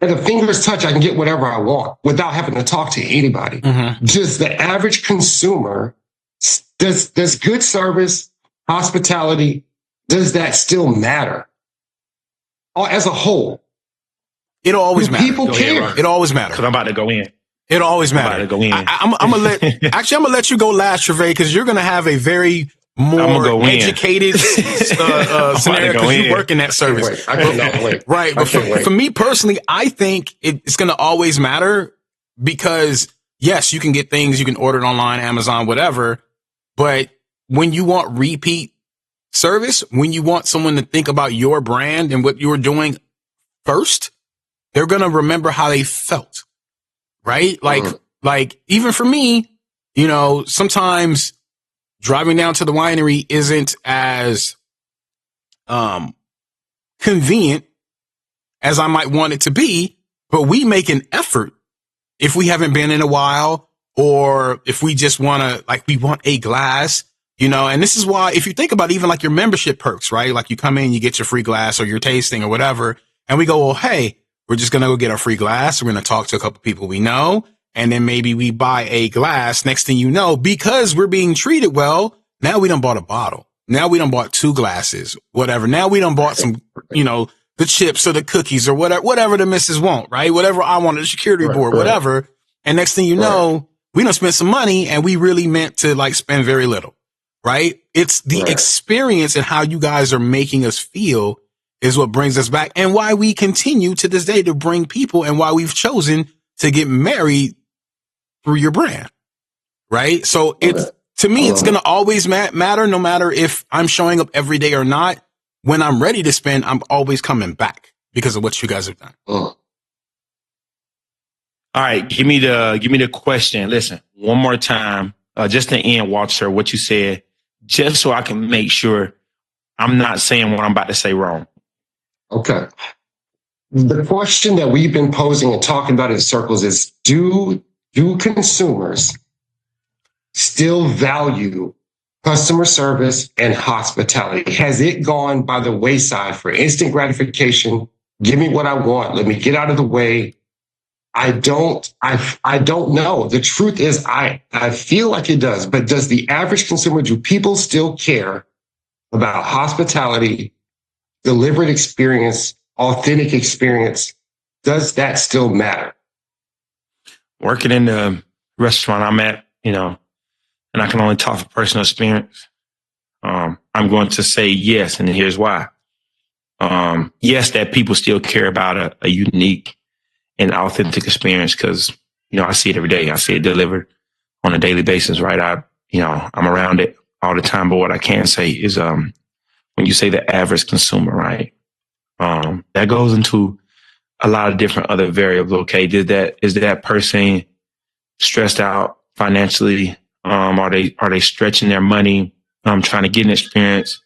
at a finger's touch, I can get whatever I want without having to talk to anybody. Mm-hmm. Does the average consumer, does good service, hospitality, does that still matter? Or as a whole? It'll always matter. People care. It always matters. Because I'm about to go in. It always matters. I'm gonna let you go last, Trevay, because you're gonna have a very more educated scenario because you work in that service. I cannot wait. Right. But for me personally, I think it's going to always matter because yes, you can get things, you can order it online, Amazon, whatever. But when you want repeat service, when you want someone to think about your brand and what you're doing first, they're going to remember how they felt. Right. Like even for me, sometimes driving down to the winery isn't as convenient as I might want it to be, but we make an effort if we haven't been in a while or if we just we want a glass, and this is why if you think about even like your membership perks, right? Like you come in, you get your free glass or your tasting or whatever, and we go, well, hey, we're just going to go get our free glass. We're going to talk to a couple people we know, and then maybe we buy a glass. Next thing you know, because we're being treated well, now we done bought a bottle. Now we done bought 2 glasses, whatever. Now we done bought some, the chips or the cookies or whatever the missus want, right? Whatever I want, the security board, whatever. And next thing you know, we done spent some money and we really meant to spend very little, right? It's the experience and how you guys are making us feel is what brings us back and why we continue to this day to bring people and why we've chosen to get married through your brand, right? So to me, it's going to always matter no matter if I'm showing up every day or not. When I'm ready to spend, I'm always coming back because of what you guys have done. All right. Give me the question. Listen, one more time, just to end, Walter, what you said, just so I can make sure I'm not saying what I'm about to say wrong. Okay. The question that we've been posing and talking about in circles is, do consumers still value customer service and hospitality? Has it gone by the wayside for instant gratification? Give me what I want. Let me get out of the way. I don't know. The truth is I feel like it does, but does the average consumer, do people still care about hospitality, delivered experience, authentic experience? Does that still matter? Working in the restaurant I'm at, and I can only talk from personal experience. I'm going to say yes, and here's why. Yes, that people still care about a unique and authentic experience because, I see it every day. I see it delivered on a daily basis, right? I'm around it all the time. But what I can say is when you say the average consumer, right, that goes into a lot of different other variables. Okay, is that person stressed out financially? Are they stretching their money, trying to get an experience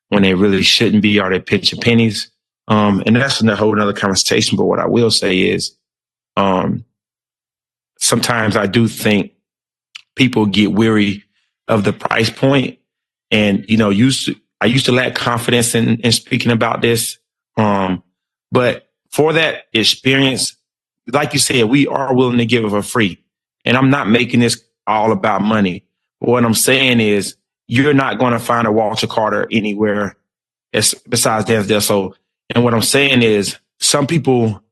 when they really shouldn't be? Are they pinching pennies? And that's a whole other conversation. But what I will say is, sometimes I do think people get weary of the price point, and I used to lack confidence in speaking about this. But for that experience, like you said, we are willing to give it for free. And I'm not making this all about money. But what I'm saying is you're not going to find a Walter Carter anywhere besides Danza. So, and what I'm saying is some people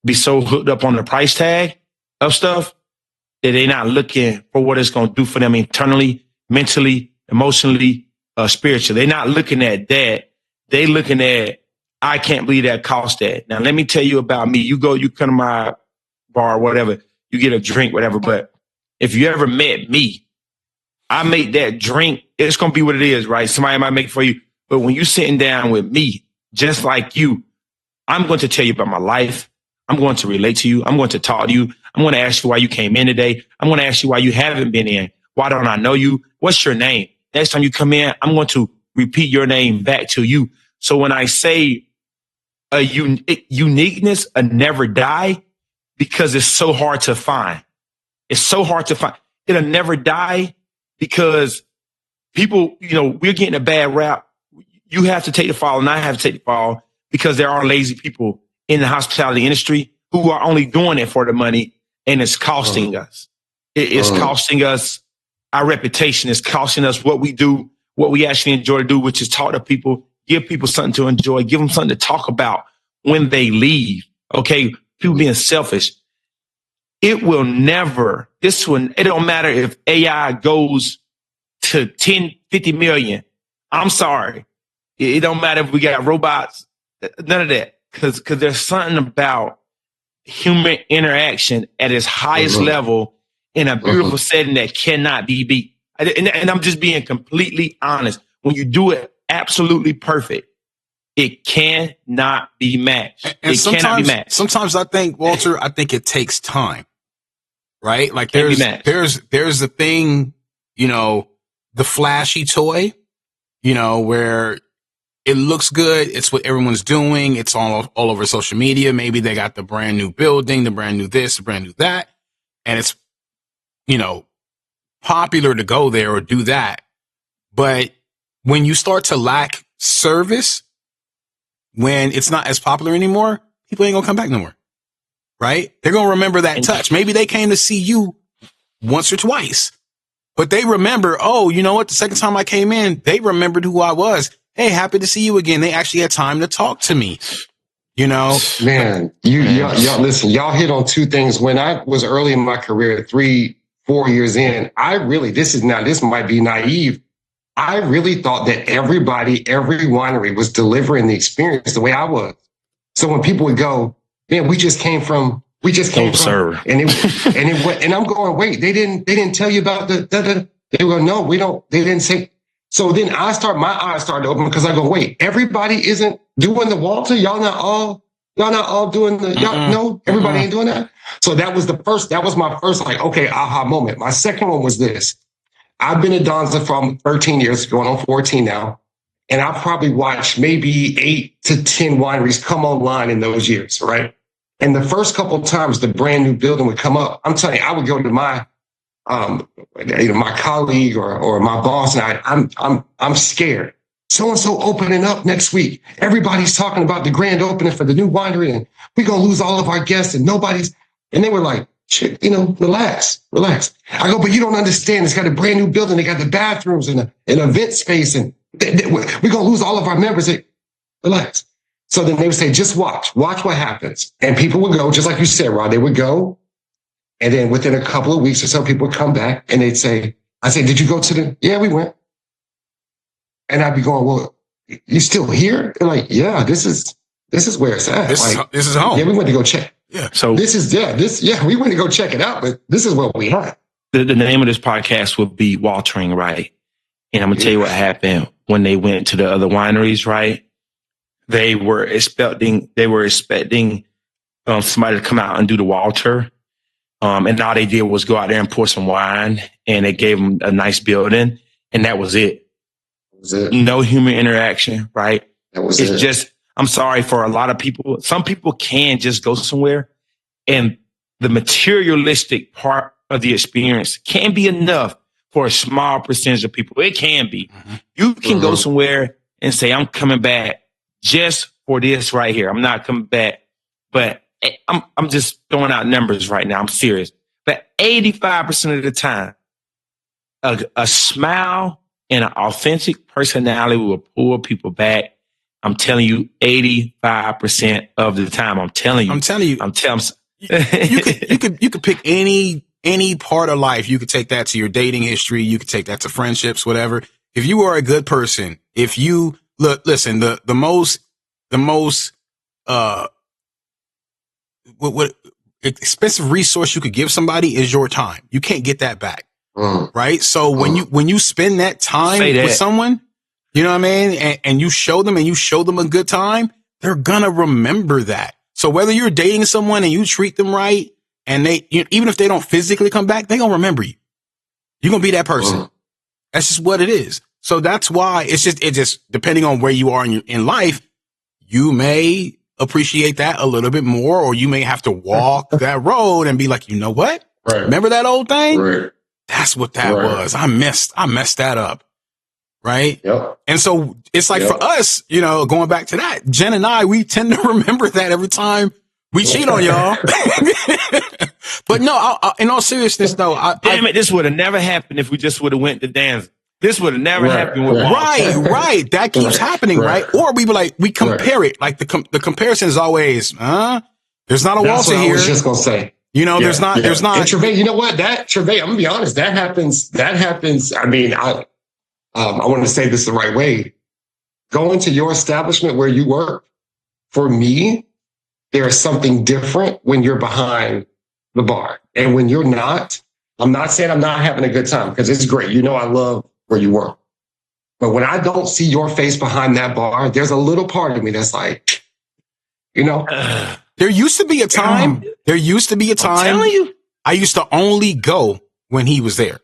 be so hooked up on the price tag of stuff that they're not looking for what it's going to do for them internally, mentally, emotionally, spiritually. They're not looking at that. They looking at, I can't believe that cost that. Now, let me tell you about me. You come to my bar, whatever, you get a drink, whatever. But if you ever met me, I make that drink. It's going to be what it is, right? Somebody might make it for you. But when you're sitting down with me, just like you, I'm going to tell you about my life. I'm going to relate to you. I'm going to talk to you. I'm going to ask you why you came in today. I'm going to ask you why you haven't been in. Why don't I know you? What's your name? Next time you come in, I'm going to repeat your name back to you. So when I say a uniqueness, a never die, because it's so hard to find. It's so hard to find. It'll never die because people, we're getting a bad rap. You have to take the fall and I have to take the fall because there are lazy people in the hospitality industry who are only doing it for the money, and it's costing us. It's costing us our reputation. It's costing us what we do, what we actually enjoy to do, which is talk to people, give people something to enjoy, give them something to talk about when they leave. Okay, people being selfish. It will never, it don't matter if AI goes to 10, 50 million. I'm sorry. It don't matter if we got robots, none of that. Because there's something about human interaction at its highest level in a beautiful setting that cannot be beat. And I'm just being completely honest. When you do it absolutely perfect, it cannot be matched. And cannot be matched. Sometimes I think, Walter, it takes time, right? Like there's the thing, the flashy toy, where it looks good. It's what everyone's doing. It's all over social media. Maybe they got the brand new building, the brand new this, the brand new that. And it's, popular to go there or do that. But when you start to lack service, when it's not as popular anymore, people ain't gonna come back no more. Right? They're gonna remember that touch. Maybe they came to see you once or twice, but they remember, oh, you know what? The second time I came in, they remembered who I was. Hey, happy to see you again. They actually had time to talk to me. Man, y'all listen, y'all hit on two things. When I was early in my career, 3-4 years in, this might be naive. I really thought that every winery was delivering the experience the way I was. So when people would go, man, we just came from, server. and I'm going, wait, they didn't tell you about they go, no, we don't, they didn't say. So then my eyes started to open because I go, wait, everybody isn't doing the Walter. Y'all not all doing no, everybody ain't doing that. So that was my first okay, aha moment. My second one was this. I've been at Danza for 13 years, going on 14 now. And I've probably watched maybe 8 to 10 wineries come online in those years, right? And the first couple of times the brand new building would come up, I'm telling you, I would go to my my colleague or my boss, and I'm scared. So-and-so opening up next week. Everybody's talking about the grand opening for the new winery, and we're going to lose all of our guests, and they were like, shit, relax. I go, but you don't understand. It's got a brand new building. They got the bathrooms and an event space, and we're going to lose all of our members. Relax. So then they would say, just watch what happens. And people would go, just like you said, Rod, they would go. And then within a couple of weeks or so, people would come back and they'd say, did you go to yeah, we went. And I'd be going, well, you still here? They're like, yeah, this is where it's at. This is home. Yeah, we went to go check. Yeah. So we went to go check it out, but this is what we had. The name of this podcast would be Waltering Right. And I'm going to tell you what happened when they went to the other wineries, right? They were expecting somebody to come out and do the Walter. And all they did was go out there and pour some wine, and they gave them a nice building, and that was it. No human interaction, right? It's just, I'm sorry for a lot of people. Some people can just go somewhere, and the materialistic part of the experience can be enough for a small percentage of people. It can be. Mm-hmm. You can go somewhere and say, I'm coming back just for this right here. I'm not coming back, but I'm just throwing out numbers right now. I'm serious. But 85% of the time, a smile and an authentic personality will pull people back. I'm telling you, 85% of the time. I'm telling you. You could pick any part of life. You could take that to your dating history. You could take that to friendships, whatever. If you are a good person, if you listen, the most what expensive resource you could give somebody is your time. You can't get that back. Right. So when you spend that time with someone, you know what I mean? And you show them a good time, they're gonna remember that. So whether you're dating someone and you treat them right, and even if they don't physically come back, they're gonna remember you. You're gonna be that person. That's just what it is. So that's why it just depending on where you are in life, you may appreciate that a little bit more, or you may have to walk that road and be like, you know what? Right. Remember that old thing? Right. That's what that was. I messed that up. Right. Yep. And so it's like for us, going back to that, Jen and I, we tend to remember that every time we cheat on y'all. But no, in all seriousness though, damn it, this would have never happened if we just would have went to Danza. This would have never happened with Walter. Right. That keeps happening, right? Or we be like, we compare it. Like the comparison is always, there's not a Walter here. I was just gonna say. There's not. And Trevay, you know what? Trevay, I'm gonna be honest. That happens. I mean, I want to say this the right way. Going to your establishment where you work, for me, there is something different when you're behind the bar. And when you're not, I'm not saying I'm not having a good time, because it's great. I love where you work. But when I don't see your face behind that bar, there's a little part of me that's like, There used to be a time. I'm telling you, I used to only go when he was there.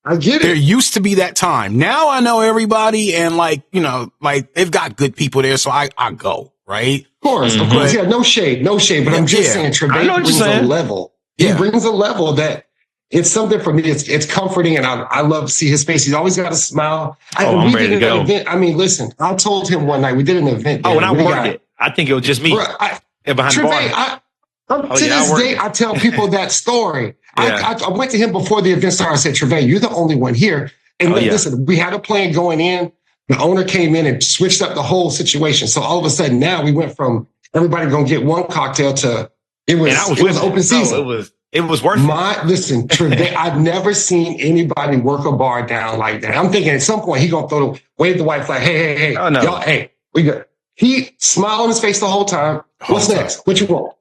I get it. There used to be that time. Now I know everybody, and they've got good people there, so I go, right? Of course. Yeah, no shade. But I'm just saying, Trevay brings a level. He brings a level that it's something for me. It's comforting, and I love to see his face. He's always got a smile. I'm ready to go. Event, I mean, listen, I told him one night, we did an event. When I worked it, I think it was just me. Behind Trevay, the bar. To this day, I tell people that story. I went to him before the event started. I said, Trevay, you're the only one here. And listen, we had a plan going in. The owner came in and switched up the whole situation. So all of a sudden now we went from everybody going to get one cocktail to it was open season. It was worth it. Listen, Trevay, I've never seen anybody work a bar down like that. I'm thinking at some point he going to wave the white flag. Hey, oh, no. Y'all, hey, we good. He smiled on his face the whole time. What's next? What you want?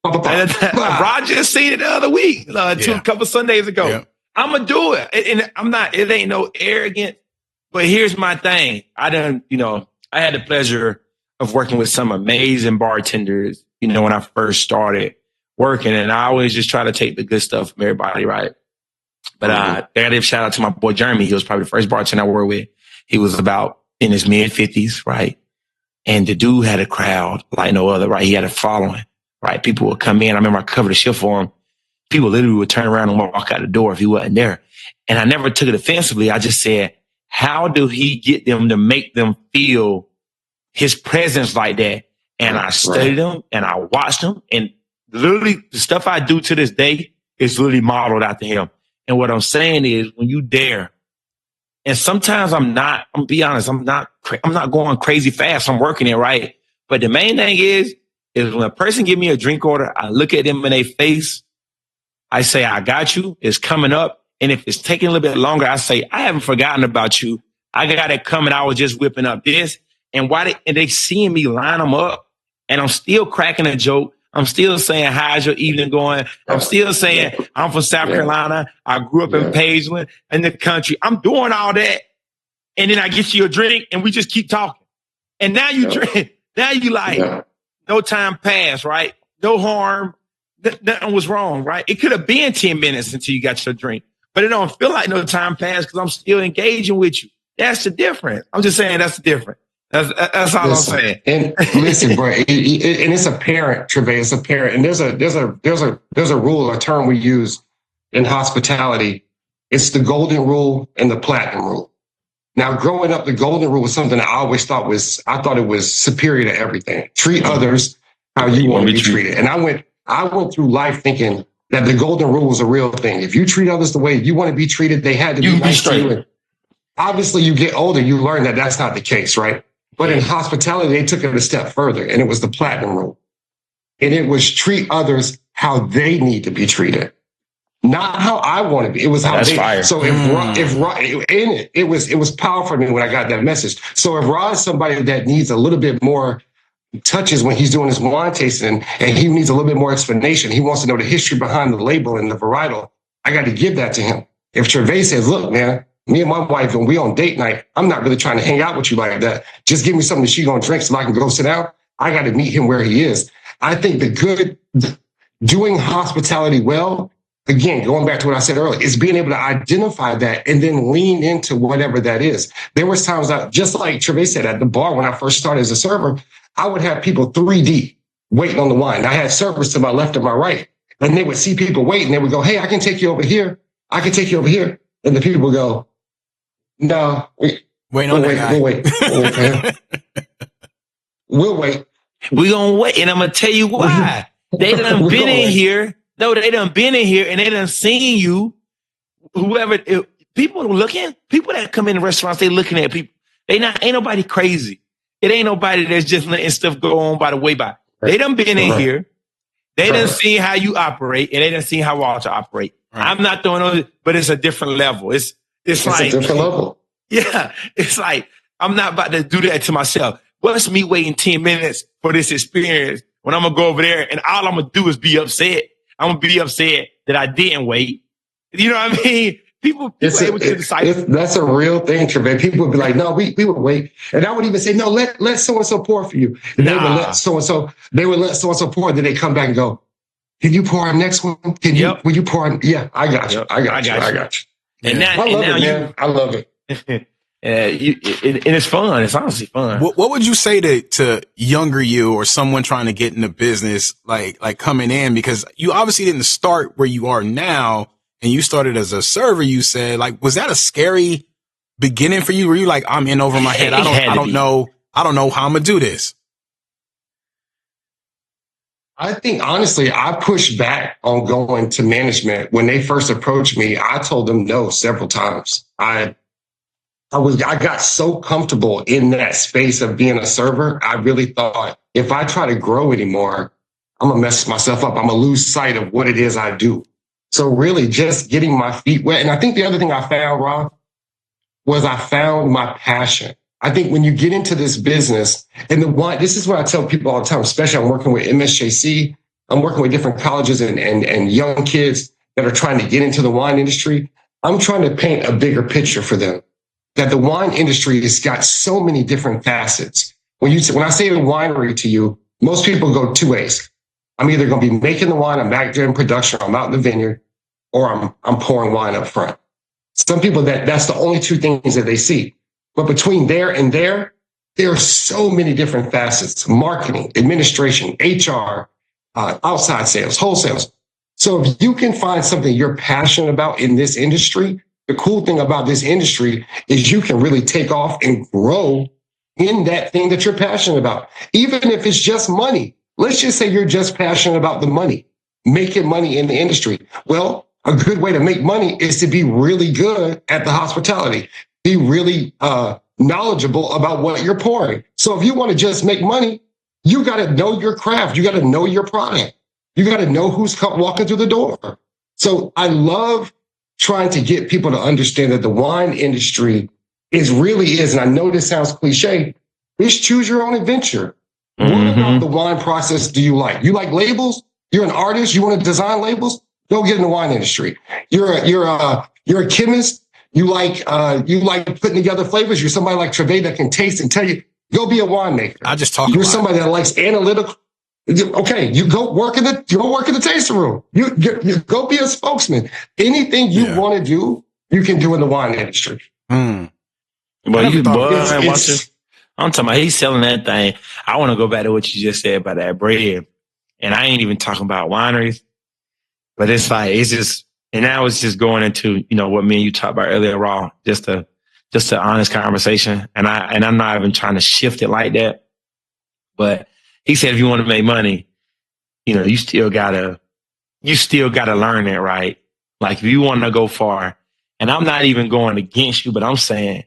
Rod just seen it the other week, a couple Sundays ago. Yeah. I'm gonna do it, and I'm not. It ain't no arrogant, but here's my thing. I had the pleasure of working with some amazing bartenders. When I first started working, and I always just try to take the good stuff from everybody, right? But I gotta give a shout out to my boy Jeremy. He was probably the first bartender I worked with. He was about in his mid-50s, right? And the dude had a crowd like no other, right? He had a following. Right. People would come in. I remember I covered a shift for him. People literally would turn around and walk out the door if he wasn't there. And I never took it offensively. I just said, how do he get them to make them feel his presence like that? And I studied him and I watched him. And literally the stuff I do to this day is literally modeled after him. And what I'm saying is when you dare, and sometimes I'm not going crazy fast. I'm working it right. But the main thing is when a person give me a drink order, I look at them in their face. I say, I got you. It's coming up. And if it's taking a little bit longer, I say, I haven't forgotten about you. I got it coming. I was just whipping up this. And they seeing me line them up, and I'm still cracking a joke. I'm still saying, how's your evening going? I'm still saying, I'm from South Carolina. I grew up in Pageland in the country. I'm doing all that. And then I get you a drink and we just keep talking. And now you drink. Now you like, no time passed, right? No harm. Nothing was wrong, right? It could have been 10 minutes until you got your drink, but it don't feel like no time passed because I'm still engaging with you. That's the difference. I'm just saying that's the difference. That's all I'm saying. And listen, bro, and it's apparent, Trevay. It's apparent. And there's a rule, a term we use in hospitality. It's the golden rule and the platinum rule. Now, growing up, the golden rule was something I always thought it was superior to everything. Treat others how you want to be treated. And I went through life thinking that the golden rule was a real thing. If you treat others the way you want to be treated, they had to be nice to you. And obviously, you get older, you learn that that's not the case, right? But in hospitality, they took it a step further, and it was the platinum rule. And it was treat others how they need to be treated. Not how I want to be. It was how they. Fire. So it was powerful for me when I got that message. So if Rod is somebody that needs a little bit more touches when he's doing his wine tasting, and he needs a little bit more explanation, he wants to know the history behind the label and the varietal, I got to give that to him. If Trevay says, "Look, man, me and my wife, when we on date night, I'm not really trying to hang out with you like that. Just give me something that she gonna drink so I can go sit down." I got to meet him where he is. I think doing hospitality well. Again, going back to what I said earlier, is being able to identify that and then lean into whatever that is. There was times just like Trevay said at the bar when I first started as a server, I would have people 3 deep waiting on the wine. I had servers to my left and my right. And they would see people waiting. They would go, hey, I can take you over here. I can take you over here. And the people would go, no, we'll wait for him. We'll wait. We're going to wait. And I'm going to tell you why. They done been in here. No, they done been in here and they done seen you. Whoever, people looking, people that come in the restaurants, they looking at people. Ain't nobody crazy. It ain't nobody that's just letting stuff go on by the way by. They done been in here. They done seen how you operate and they done seen how Walter operate. Right. I'm not throwing on, but it's a different level. It's like a different level. Yeah. It's like, I'm not about to do that to myself. What's me waiting 10 minutes for this experience when I'm going to go over there and all I'm going to do is be upset. I'm going to be upset that I didn't wait. You know what I mean? People able to decide. That's a real thing, Trevor. People would be like, no, we would wait. And I would even say, no, let so-and-so pour for you. And they would let so-and-so pour. Then they come back and go, can you pour on next one? Will you pour on? Yeah, I got you. I got you. And now, I love it, man. I love it. And it's fun. It's honestly fun. What would you say to younger you or someone trying to get into business, like coming in? Because you obviously didn't start where you are now. And you started as a server, you said, like, was that a scary beginning for you? Were you like, I'm in over my head? I don't know how I'm going to do this. I think, honestly, I pushed back on going to management. When they first approached me, I told them no several times. I got so comfortable in that space of being a server. I really thought if I try to grow anymore, I'm going to mess myself up. I'm going to lose sight of what it is I do. So really just getting my feet wet. And I think the other thing I found, Rob, was I found my passion. I think when you get into this business, and this is what I tell people all the time, especially I'm working with MSJC, I'm working with different colleges and young kids that are trying to get into the wine industry. I'm trying to paint a bigger picture for them, that the wine industry has got so many different facets. When I say a winery to you, most people go 2 ways. I'm either going to be making the wine, I'm back there in production, or I'm out in the vineyard, or I'm pouring wine up front. Some people that's the only 2 things that they see. But between there and there are so many different facets: marketing, administration, HR, outside sales, wholesales. So if you can find something you're passionate about in this industry, the cool thing about this industry is you can really take off and grow in that thing that you're passionate about, even if it's just money. Let's just say you're just passionate about the money, making money in the industry. Well, a good way to make money is to be really good at the hospitality, be really knowledgeable about what you're pouring. So if you want to just make money, you got to know your craft. You got to know your product. You got to know who's walking through the door. So I love trying to get people to understand that the wine industry really is, and I know this sounds cliche, is choose your own adventure. Mm-hmm. What about the wine process do you like? You like labels? You're an artist. You want to design labels? Go get in the wine industry. You're a chemist. You like putting together flavors. You're somebody like Trevor that can taste and tell you. Go be a winemaker. I just talk. You're somebody that likes analytical. Okay, you go work in the tasting room. You go be a spokesman. Anything you want to do, you can do in the wine industry. Well, I'm talking about he's selling that thing. I want to go back to what you just said about that bread, and I ain't even talking about wineries. But it's like, and now it's just going into, what me and you talked about earlier, Raw, just an honest conversation. And I'm not even trying to shift it like that. But he said, if you want to make money, you still gotta learn it, right? Like if you want to go far, and I'm not even going against you, but I'm saying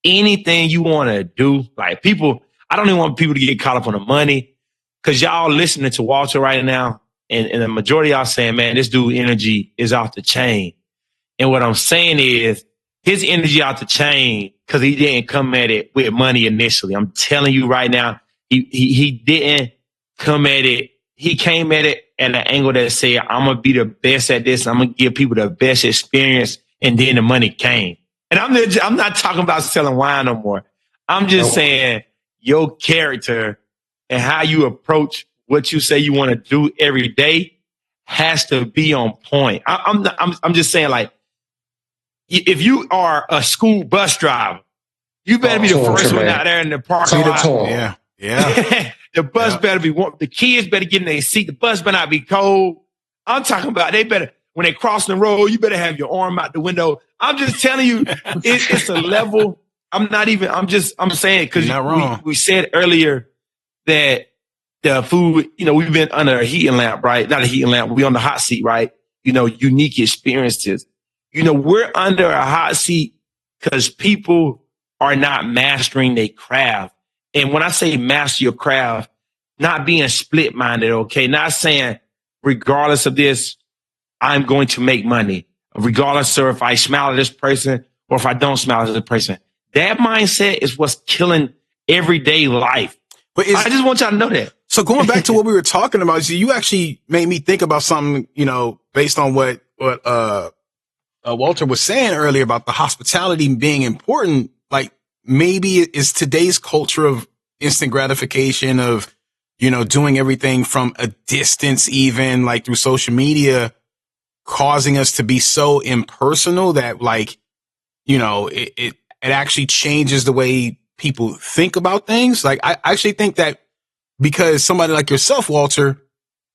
anything you want to do, like people, I don't even want people to get caught up on the money, because y'all listening to Walter right now. And the majority of y'all saying, man, this dude energy is off the chain. And what I'm saying is his energy off the chain because he didn't come at it with money initially. I'm telling you right now, he didn't come at it. He came at it at an angle that said, I'm going to be the best at this. I'm going to give people the best experience. And then the money came. And I'm not talking about selling wine no more. I'm just saying your character and how you approach what you say you want to do every day has to be on point. I'm just saying, like, if you are a school bus driver, you better be the first one out there in the parking lot. Yeah. The bus better be warm. The kids better get in their seat. The bus better not be cold. I'm talking about they better, when they cross the road, you better have your arm out the window. I'm just telling you, it's a level. I'm saying, because we said earlier that the food, we've been under a heating lamp, right? Not a heating lamp. We on the hot seat, right? Unique experiences. We're under a hot seat because people are not mastering their craft. And when I say master your craft, not being split-minded, okay? Not saying, regardless of this, I'm going to make money, regardless of if I smile at this person or if I don't smile at this person. That mindset is what's killing everyday life. But I just want y'all to know that. So going back to what we were talking about, you actually made me think about something, based on what Walter was saying earlier about the hospitality being important. Like maybe it is today's culture of instant gratification of, doing everything from a distance, even like through social media, causing us to be so impersonal that it actually changes the way people think about things. Like I actually think that because somebody like yourself, Walter,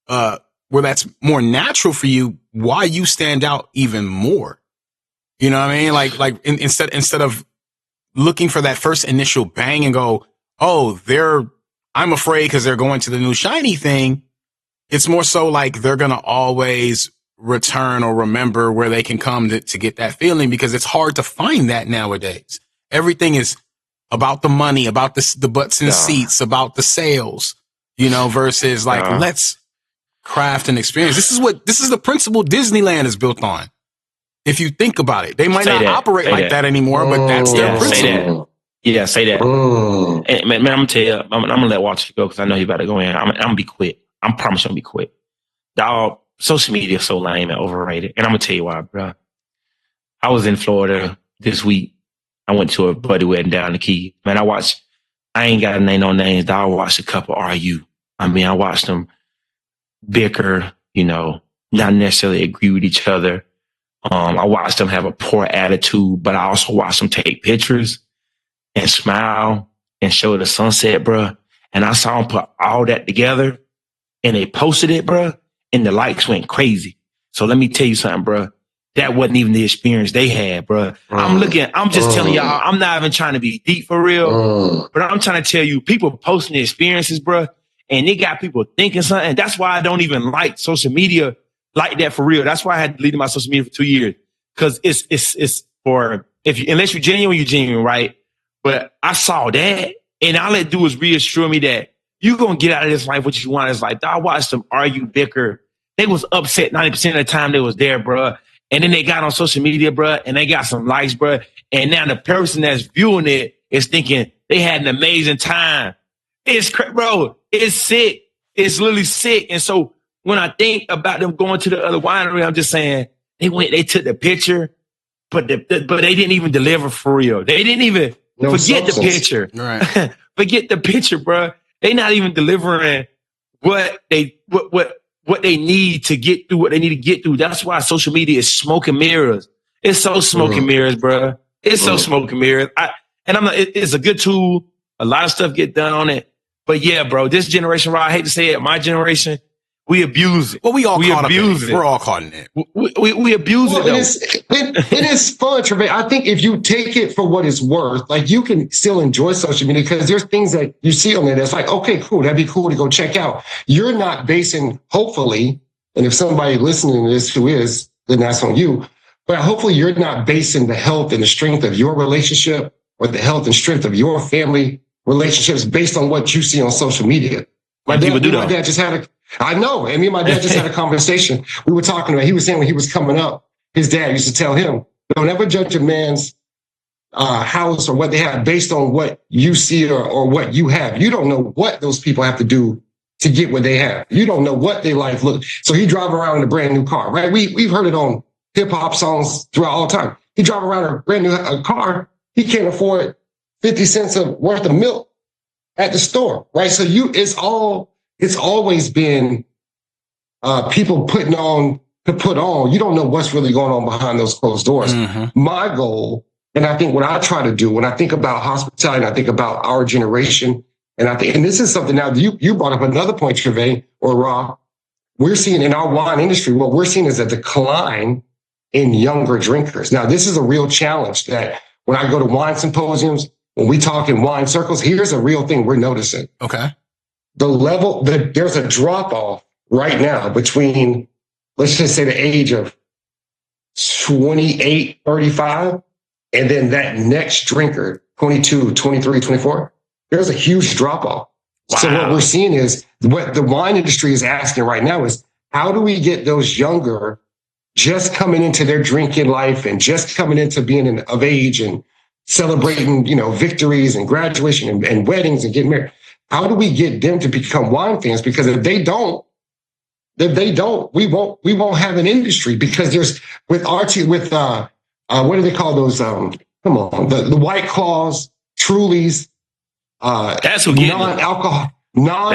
where that's more natural for you, why you stand out even more. You know what I mean? Instead of looking for that first initial bang and go, oh, I'm afraid because they're going to the new shiny thing. It's more so like they're going to always return or remember where they can come to get that feeling, because it's hard to find that nowadays. Everything is about the money, about the butts and seats, about the sales, versus let's craft an experience. This is the principle Disneyland is built on. If you think about it, they might not operate like that anymore, but that's their principle. Say that. And, man, I'm gonna tell you, I'm gonna let Walter go because I know he about to go in. I'm gonna be quick. I promise I'm gonna be quick. Dog, social media is so lame and overrated. And I'm gonna tell you why, bro. I was in Florida this week. I went to a buddy wedding down the Key. Man, I ain't got to name no names. Dog, I watched a couple argue. I watched them bicker, not necessarily agree with each other. I watched them have a poor attitude, but I also watched them take pictures and smile and show the sunset, bro. And I saw them put all that together and they posted it, bro. And the likes went crazy. So let me tell you something, bro. That wasn't even the experience they had, bro. I'm just telling y'all, I'm not even trying to be deep for real, but I'm trying to tell you, people posting their experiences, bro, and they got people thinking something. That's why I don't even like social media like that for real. That's why I had deleted my social media for 2 years. Cause it's for, unless you're genuine, right? But I saw that and all it do is reassure me that you're going to get out of this life what you want. It's like, I watched them argue, bicker. They was upset 90% of the time they was there, bro. And then they got on social media, bro, and they got some likes, bro. And now the person that's viewing it is thinking they had an amazing time. Bro, it's sick. It's literally sick. And so when I think about them going to the other winery, I'm just saying they took the picture, but they didn't even deliver for real. They didn't even forget the picture. Right. Forget the picture, bro. They not even delivering what they need to get through what they need to get through. That's why social media is smoke and mirrors. It's so smoke and mirrors, bro. It's so smoke and mirrors. It's a good tool. A lot of stuff get done on it. But yeah, bro, this generation, I hate to say it, my generation, we abuse it. Well, we abuse it. We're all caught in it. We abuse it, though. It is fun, Trevor. I think if you take it for what it's worth, like you can still enjoy social media because there's things that you see on there that's like, okay, cool. That'd be cool to go check out. You're not basing, hopefully, and if somebody listening to this who is, then that's on you. But hopefully you're not basing the health and the strength of your relationship or the health and strength of your family relationships based on what you see on social media. My dad just had a conversation. We were talking about, he was saying when he was coming up, his dad used to tell him, don't ever judge a man's house or what they have based on what you see or what you have. You don't know what those people have to do to get what they have. You don't know what their life looks. So he drive around in a brand new car, right? We've heard it on hip hop songs throughout all time. He drive around in a brand new car. He can't afford 50 cents worth of milk at the store, right? So it's always been people putting on to put on. You don't know what's really going on behind those closed doors. Mm-hmm. My goal, and I think what I try to do when I think about hospitality, and I think about our generation And I think, and this is something now you brought up another point, Trevay or Raw. We're seeing in our wine industry, what we're seeing is a decline in younger drinkers. Now, this is a real challenge that when I go to wine symposiums, when we talk in wine circles, here's a real thing we're noticing. Okay. There's a drop off right now between, let's just say, the age of 28, 35, and then that next drinker, 22, 23, 24. There's a huge drop off. Wow. So what we're seeing is what the wine industry is asking right now is, how do we get those younger just coming into their drinking life and just coming into being of age and celebrating, victories and graduation and weddings and getting married? How do we get them to become wine fans? Because if they don't, we won't have an industry, because there's what do they call those? Come on, the White Claws, Trulies, that's what non-alcoholic. Low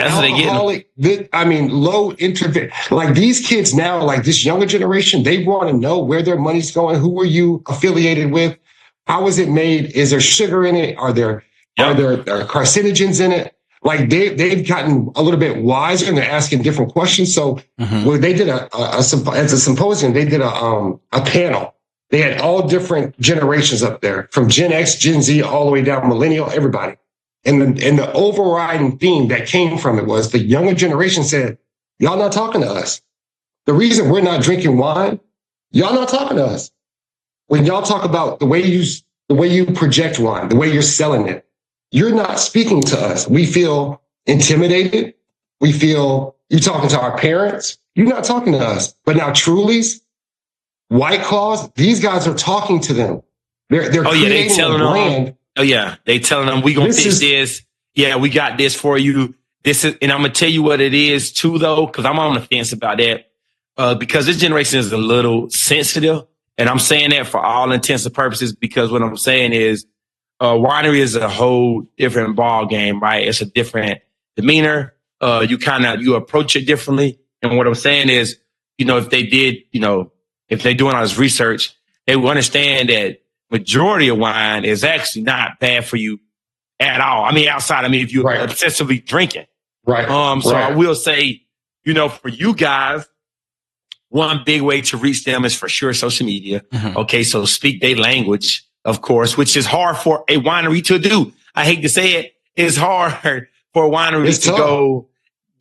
intervention. Like these kids now, like this younger generation, they want to know where their money's going. Who are you affiliated with? How is it made? Is there sugar in it? Are there carcinogens in it? Like they've gotten a little bit wiser and they're asking different questions. So when they did at a symposium, they did a panel. They had all different generations up there, from Gen X, Gen Z, all the way down millennial, everybody. And the overriding theme that came from it was the younger generation said, y'all not talking to us. The reason we're not drinking wine, y'all not talking to us. When y'all talk about the way you project wine, the way you're selling it, you're not speaking to us. We feel intimidated. We feel you're talking to our parents. You're not talking to us. But now Trulies, White Claws, these guys are talking to them. They're creating a brand. They telling them, we gonna fix this. Yeah, we got this for you. This is, and I'm gonna tell you what it is too, though, because I'm on the fence about that. Because this generation is a little sensitive, and I'm saying that for all intents and purposes, because what I'm saying is, winery is a whole different ball game, right? It's a different demeanor. You approach it differently. And what I'm saying is, if they're doing all this research, they will understand that majority of wine is actually not bad for you at all. If you're obsessively drinking. Right. So I will say, for you guys, one big way to reach them is for sure social media. Mm-hmm. Okay. So speak their language, of course, which is hard for a winery to do. I hate to say it. It's hard for a winery to go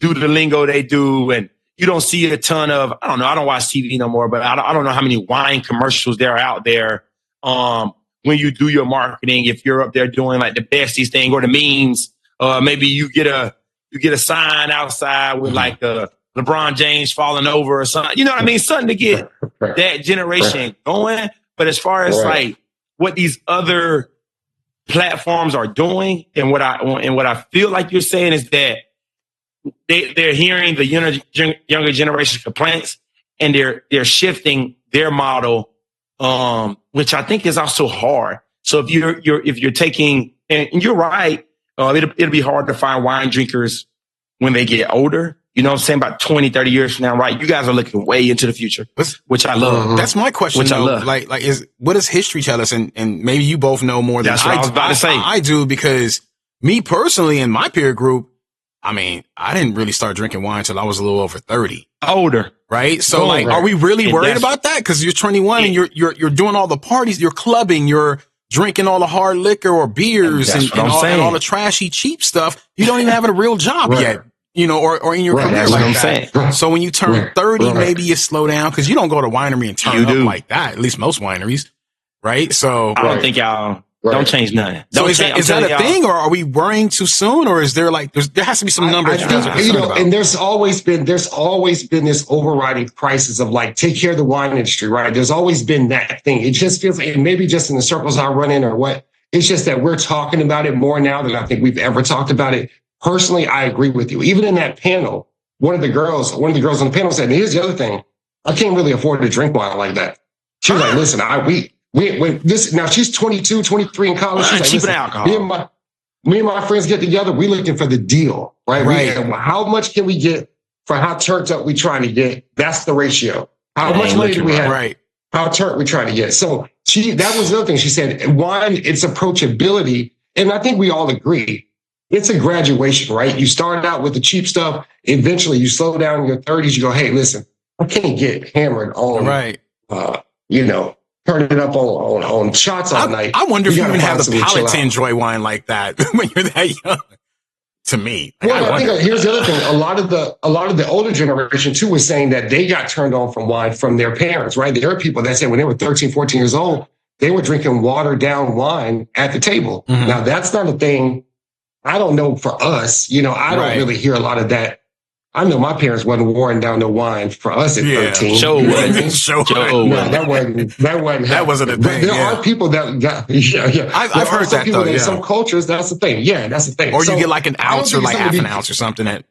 do the lingo they do. And you don't see a ton of, I don't watch TV no more, but I don't know how many wine commercials there are out there. When you do your marketing, if you're up there doing like the besties thing or the memes, maybe you get a sign outside with like LeBron James falling over or something. You know what I mean? Something to get that generation going. But as far as like what these other platforms are doing, and what I feel like you're saying is that they're hearing the younger generation complaints, and they're shifting their model. Which I think is also hard. So if you're taking, and you're right, it'll be hard to find wine drinkers when they get older. You know what I'm saying? About 20, 30 years from now, right? You guys are looking way into the future, which I love. That's my question. Which though. I love. What does history tell us? And maybe you both know more than That's what I was about to say. I do, because me personally in my peer group, I didn't really start drinking wine until I was a little over 30. Older. Right. So are we really worried about that? Cause you're 21 and you're doing all the parties, you're clubbing, you're drinking all the hard liquor or beers and all the trashy, cheap stuff. You don't even have a real job yet, or in your career like that. So when you turn 30, maybe you slow down, cause you don't go to winery and turn up like that. At least most wineries. Right. So I don't think y'all don't change nothing. So is that a thing, or are we worrying too soon, or is there there has to be some numbers? I think, and there's always been this overriding crisis of like, take care of the wine industry, right? There's always been that thing. It just feels like, maybe just in the circles I run in or what, it's just that we're talking about it more now than I think we've ever talked about it. Personally, I agree with you. Even in that panel, one of the girls on the panel said, and here's the other thing, I can't really afford to drink wine like that. She was like, listen, now she's 22, 23 in college. She's like, cheap alcohol. Me and my friends get together. We looking for the deal, right? How much can we get for how turned up we trying to get? That's the ratio. How much money do we have? Right. How turned we trying to get? So that was another thing. She said, wine, its approachability. And I think we all agree. it's a graduation, right? You started out with the cheap stuff. Eventually, you slow down in your 30s. You go, hey, listen, I can't get hammered on, turn it up on shots all night. I wonder if you even have the palate to enjoy wine like that when you're that young. To me, I think here's the other thing. A lot of the older generation too was saying that they got turned on from wine from their parents, right? There are people that said when they were 13, 14 years old, they were drinking watered down wine at the table. Mm-hmm. Now that's not a thing. I don't know for us, I don't really hear a lot of that. I know my parents wasn't watering down no wine for us at 13. That wasn't a thing. There are people that got, I've heard that though. In some cultures, that's the thing. Yeah, that's the thing. Or you get like an ounce or like half an ounce or something I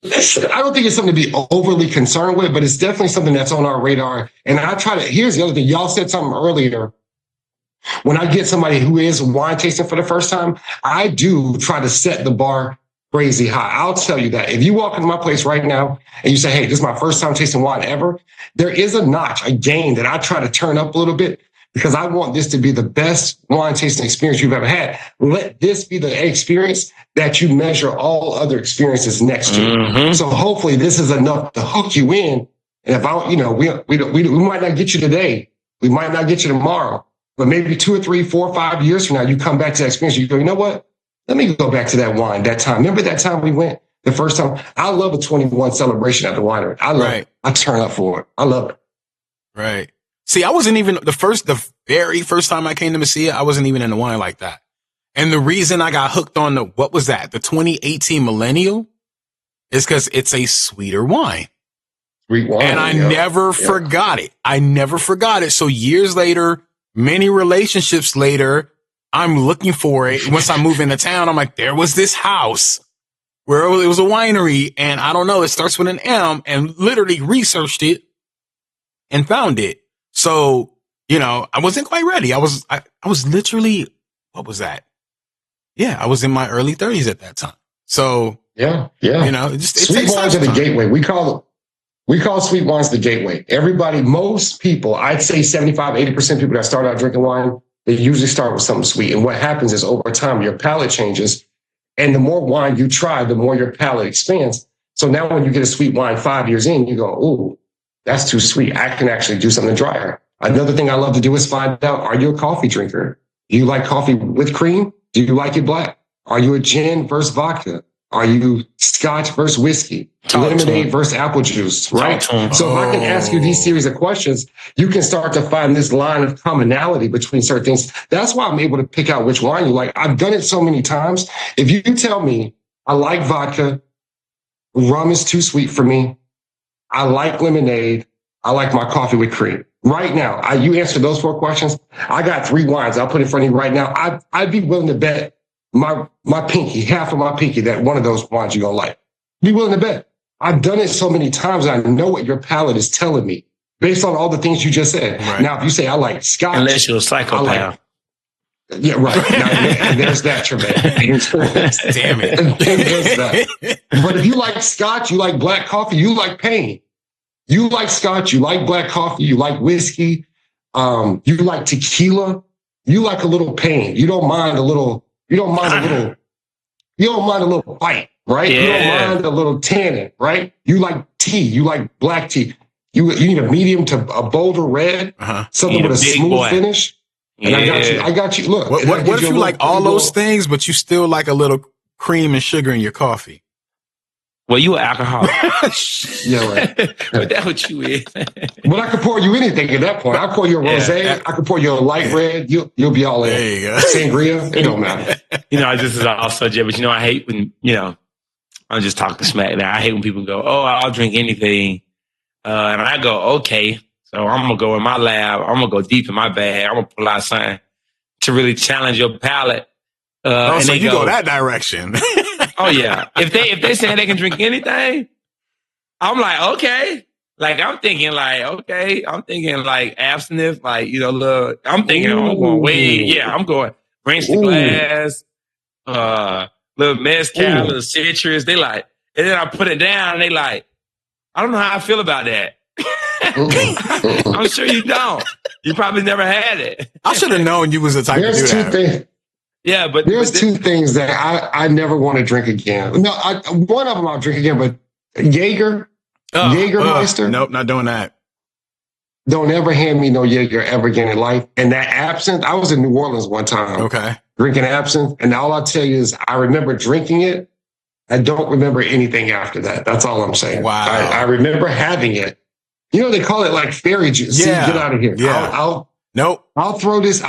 don't think it's something to be overly concerned with, but it's definitely something that's on our radar. And here's the other thing. Y'all said something earlier. When I get somebody who is wine tasting for the first time, I do try to set the bar crazy high. I'll tell you that. If you walk into my place right now and you say, hey, this is my first time tasting wine ever, there is a notch, a gain that I try to turn up a little bit because I want this to be the best wine tasting experience you've ever had. Let this be the experience that you measure all other experiences next to. Mm-hmm. So hopefully this is enough to hook you in. And if we might not get you today, we might not get you tomorrow, but maybe 2 or 3, 4 or 5 years from now, you come back to that experience. You go, you know what? Let me go back to that wine, that time. Remember that time we went the first time? I love a 21 celebration at the winery. I love it. I turn up for it. I love it. Right. See, I wasn't even the very first time I came to Masia, I wasn't even in the wine like that. And the reason I got hooked on the 2018 Millennial is because it's a sweeter wine. Sweet wine. And I never forgot it. I never forgot it. So years later, many relationships later, I'm looking for it. Once I move into town, I'm like, there was this house where it was a winery and I don't know, it starts with an M, and literally researched it and found it. So, I wasn't quite ready. I was literally, what was that? Yeah, I was in my early 30s at that time. So, yeah. It sweet wines are the gateway. We call sweet wines the gateway. Most people, I'd say 75, 80% of people that start out drinking wine, they usually start with something sweet. And what happens is over time, your palate changes. And the more wine you try, the more your palate expands. So now when you get a sweet wine 5 years in, you go, ooh, that's too sweet. I can actually do something drier. Another thing I love to do is find out, are you a coffee drinker? Do you like coffee with cream? Do you like it black? Are you a gin versus vodka? Are you Scotch versus whiskey? Lemonade versus apple juice, right? So if I can ask you these series of questions, you can start to find this line of commonality between certain things. That's why I'm able to pick out which wine you like. I've done it so many times. If you tell me I like vodka, rum is too sweet for me, I like lemonade, I like my coffee with cream. Right now, you answer those 4 questions, I got 3 wines I'll put in front of you right now. I'd be willing to bet my pinky, half of my pinky, that one of those wines you're going to like. Be willing to bet. I've done it so many times. I know what your palate is telling me based on all the things you just said. Right. Now, if you say I like Scotch. Unless you're a psychopath. Yeah, right. Now, there's that, Tremaine. Damn it. There's that. But if you like Scotch, you like black coffee, you like pain. You like Scotch, you like black coffee, you like whiskey, you like tequila, you like a little pain. You don't mind a little bite, right? Yeah. You don't mind a little tannin, right? You like tea, you like black tea. You need a medium to a bolder red, something with a smooth finish. And I got you. Look. What if you like all those things, but you still like a little cream and sugar in your coffee? Well, you an alcoholic. Yeah, right. But that's what you is. Well, I could pour you anything at that point. I pour you a rosé. I could pour you a light red. You'll be all in. There you go. Sangria. It don't matter. This is all subject, but I hate when, I'm just talking smack now. I hate when people go, oh, I'll drink anything. And I go, okay. So I'm going to go in my lab. I'm going to go deep in my bag. I'm going to pull out something to really challenge your palate. And so you go that direction. Oh yeah. If they say they can drink anything, I'm like, okay. Like I'm thinking like absinthe, like, look, I'm thinking I'm going way, I'm going rinse the glass, little mezcal, little citrus. They like, and then I put it down and they like, I don't know how I feel about that. I'm sure you don't. You probably never had it. I should have known you was the type to do that. Yeah, but there's two things that I never want to drink again. No, one of them I'll drink again, but Jägermeister. Nope, not doing that. Don't ever hand me no Jaeger ever again in life. And that absinthe, I was in New Orleans one time. Okay. Drinking absinthe. And all I'll tell you is I remember drinking it. I don't remember anything after that. That's all I'm saying. Wow. I remember having it. You know, they call it like fairy juice. Yeah. See, get out of here. Yeah. Nope. I'll throw this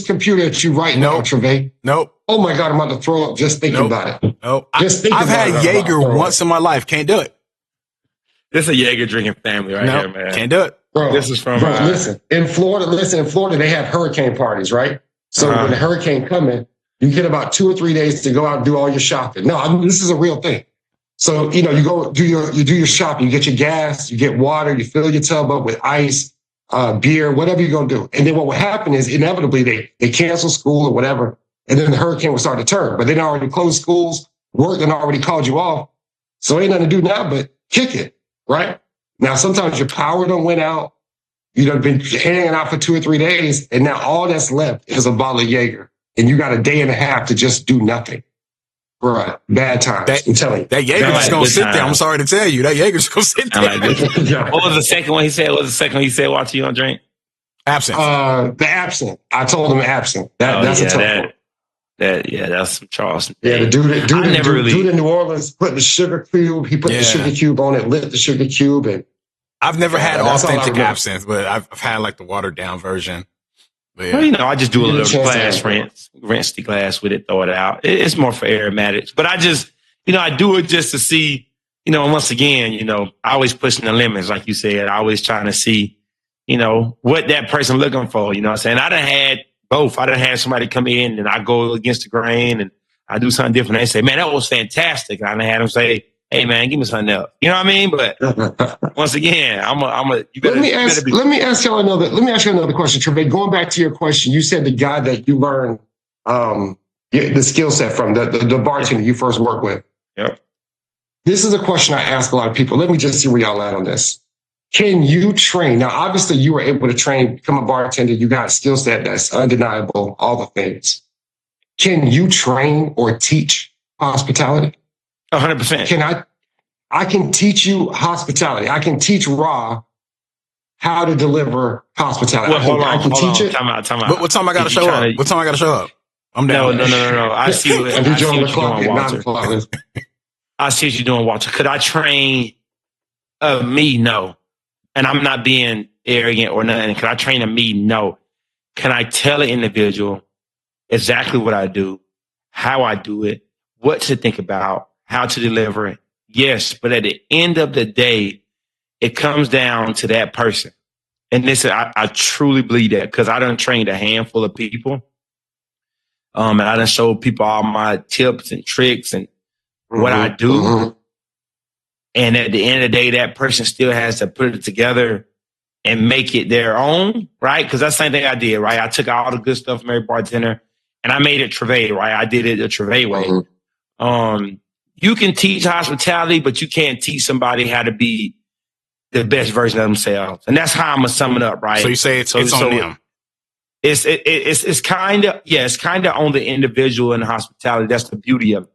computer at you right now, Trevay. Nope. Oh my God, I'm about to throw up just thinking about it. Nope. Just thinking I've had Jaeger once in my life. Can't do it. This is a Jaeger drinking family right here, man. Can't do it. Bro, this is from listen, in Florida, they have hurricane parties, right? So when the hurricane coming, you get about 2 or 3 days to go out and do all your shopping. No, I mean, this is a real thing. So, you go do your shopping, you get your gas, you get water, you fill your tub up with ice, beer, whatever you're going to do. And then what will happen is inevitably they cancel school or whatever. And then the hurricane will start to turn, but they already closed schools, work and already called you off. So ain't nothing to do now, but kick it, right? Now, sometimes your power don't went out. You've been hanging out for 2 or 3 days. And now all that's left is a bottle of Jaeger. And you got a day and a half to just do nothing. Right. Bad times. I'm telling you. That Jaeger's going to sit there. I'm sorry to tell you. That Jaeger's going to sit there. What was the second one he said? What was the second one he said while you don't drink? Absinthe. The absinthe. I told him absinthe. That's a tough one. That's some Charleston. Yeah, the dude in New Orleans put the sugar cube. He put the sugar cube on it, lit the sugar cube, and I've never had authentic absinthe, but I've had like the watered down version. Yeah. Well, I just do a little glass rinse the glass with it, throw it out. It's more for aromatics, but I just, I do it just to see, once again, I always pushing the limits, like you said. I always trying to see, what that person looking for. You know what I'm saying? I done had both. I done had somebody come in and I go against the grain and I do something different. They say, man, that was fantastic. I done had them say, hey man, give me something else. You know what I mean? But once again, let me ask you another question, Trevay. Going back to your question, you said the guy that you learned the skill set from, the bartender you first worked with. Yep. This is a question I ask a lot of people. Let me just see where y'all at on this. Can you train? Now, obviously you were able to train, become a bartender. You got a skill set that's undeniable, all the things. Can you train or teach hospitality? 100%. I can teach you hospitality. I can teach Raw how to deliver hospitality. Well, I can teach it. Time out. What time I got to show up? What time I got to show up? I'm down. No. I see what you're doing, Walter. I see what you're doing, Walter. Could I train me? No. And I'm not being arrogant or nothing. Could I train a me? No. Can I tell an individual exactly what I do, how I do it, what to think about, how to deliver it? Yes, but at the end of the day, it comes down to that person. And listen, I truly believe that because I done trained a handful of people. And I done showed people all my tips and tricks and what I do. Mm-hmm. And at the end of the day, that person still has to put it together and make it their own, right? Because that's the same thing I did, right? I took all the good stuff from every bartender and I made it Trevay, right? I did it the Trevay way. Mm-hmm. You can teach hospitality, but you can't teach somebody how to be the best version of themselves. And that's how I'm going to sum it up, right? So you say it's on them. It's kind of on the individual in hospitality. That's the beauty of it.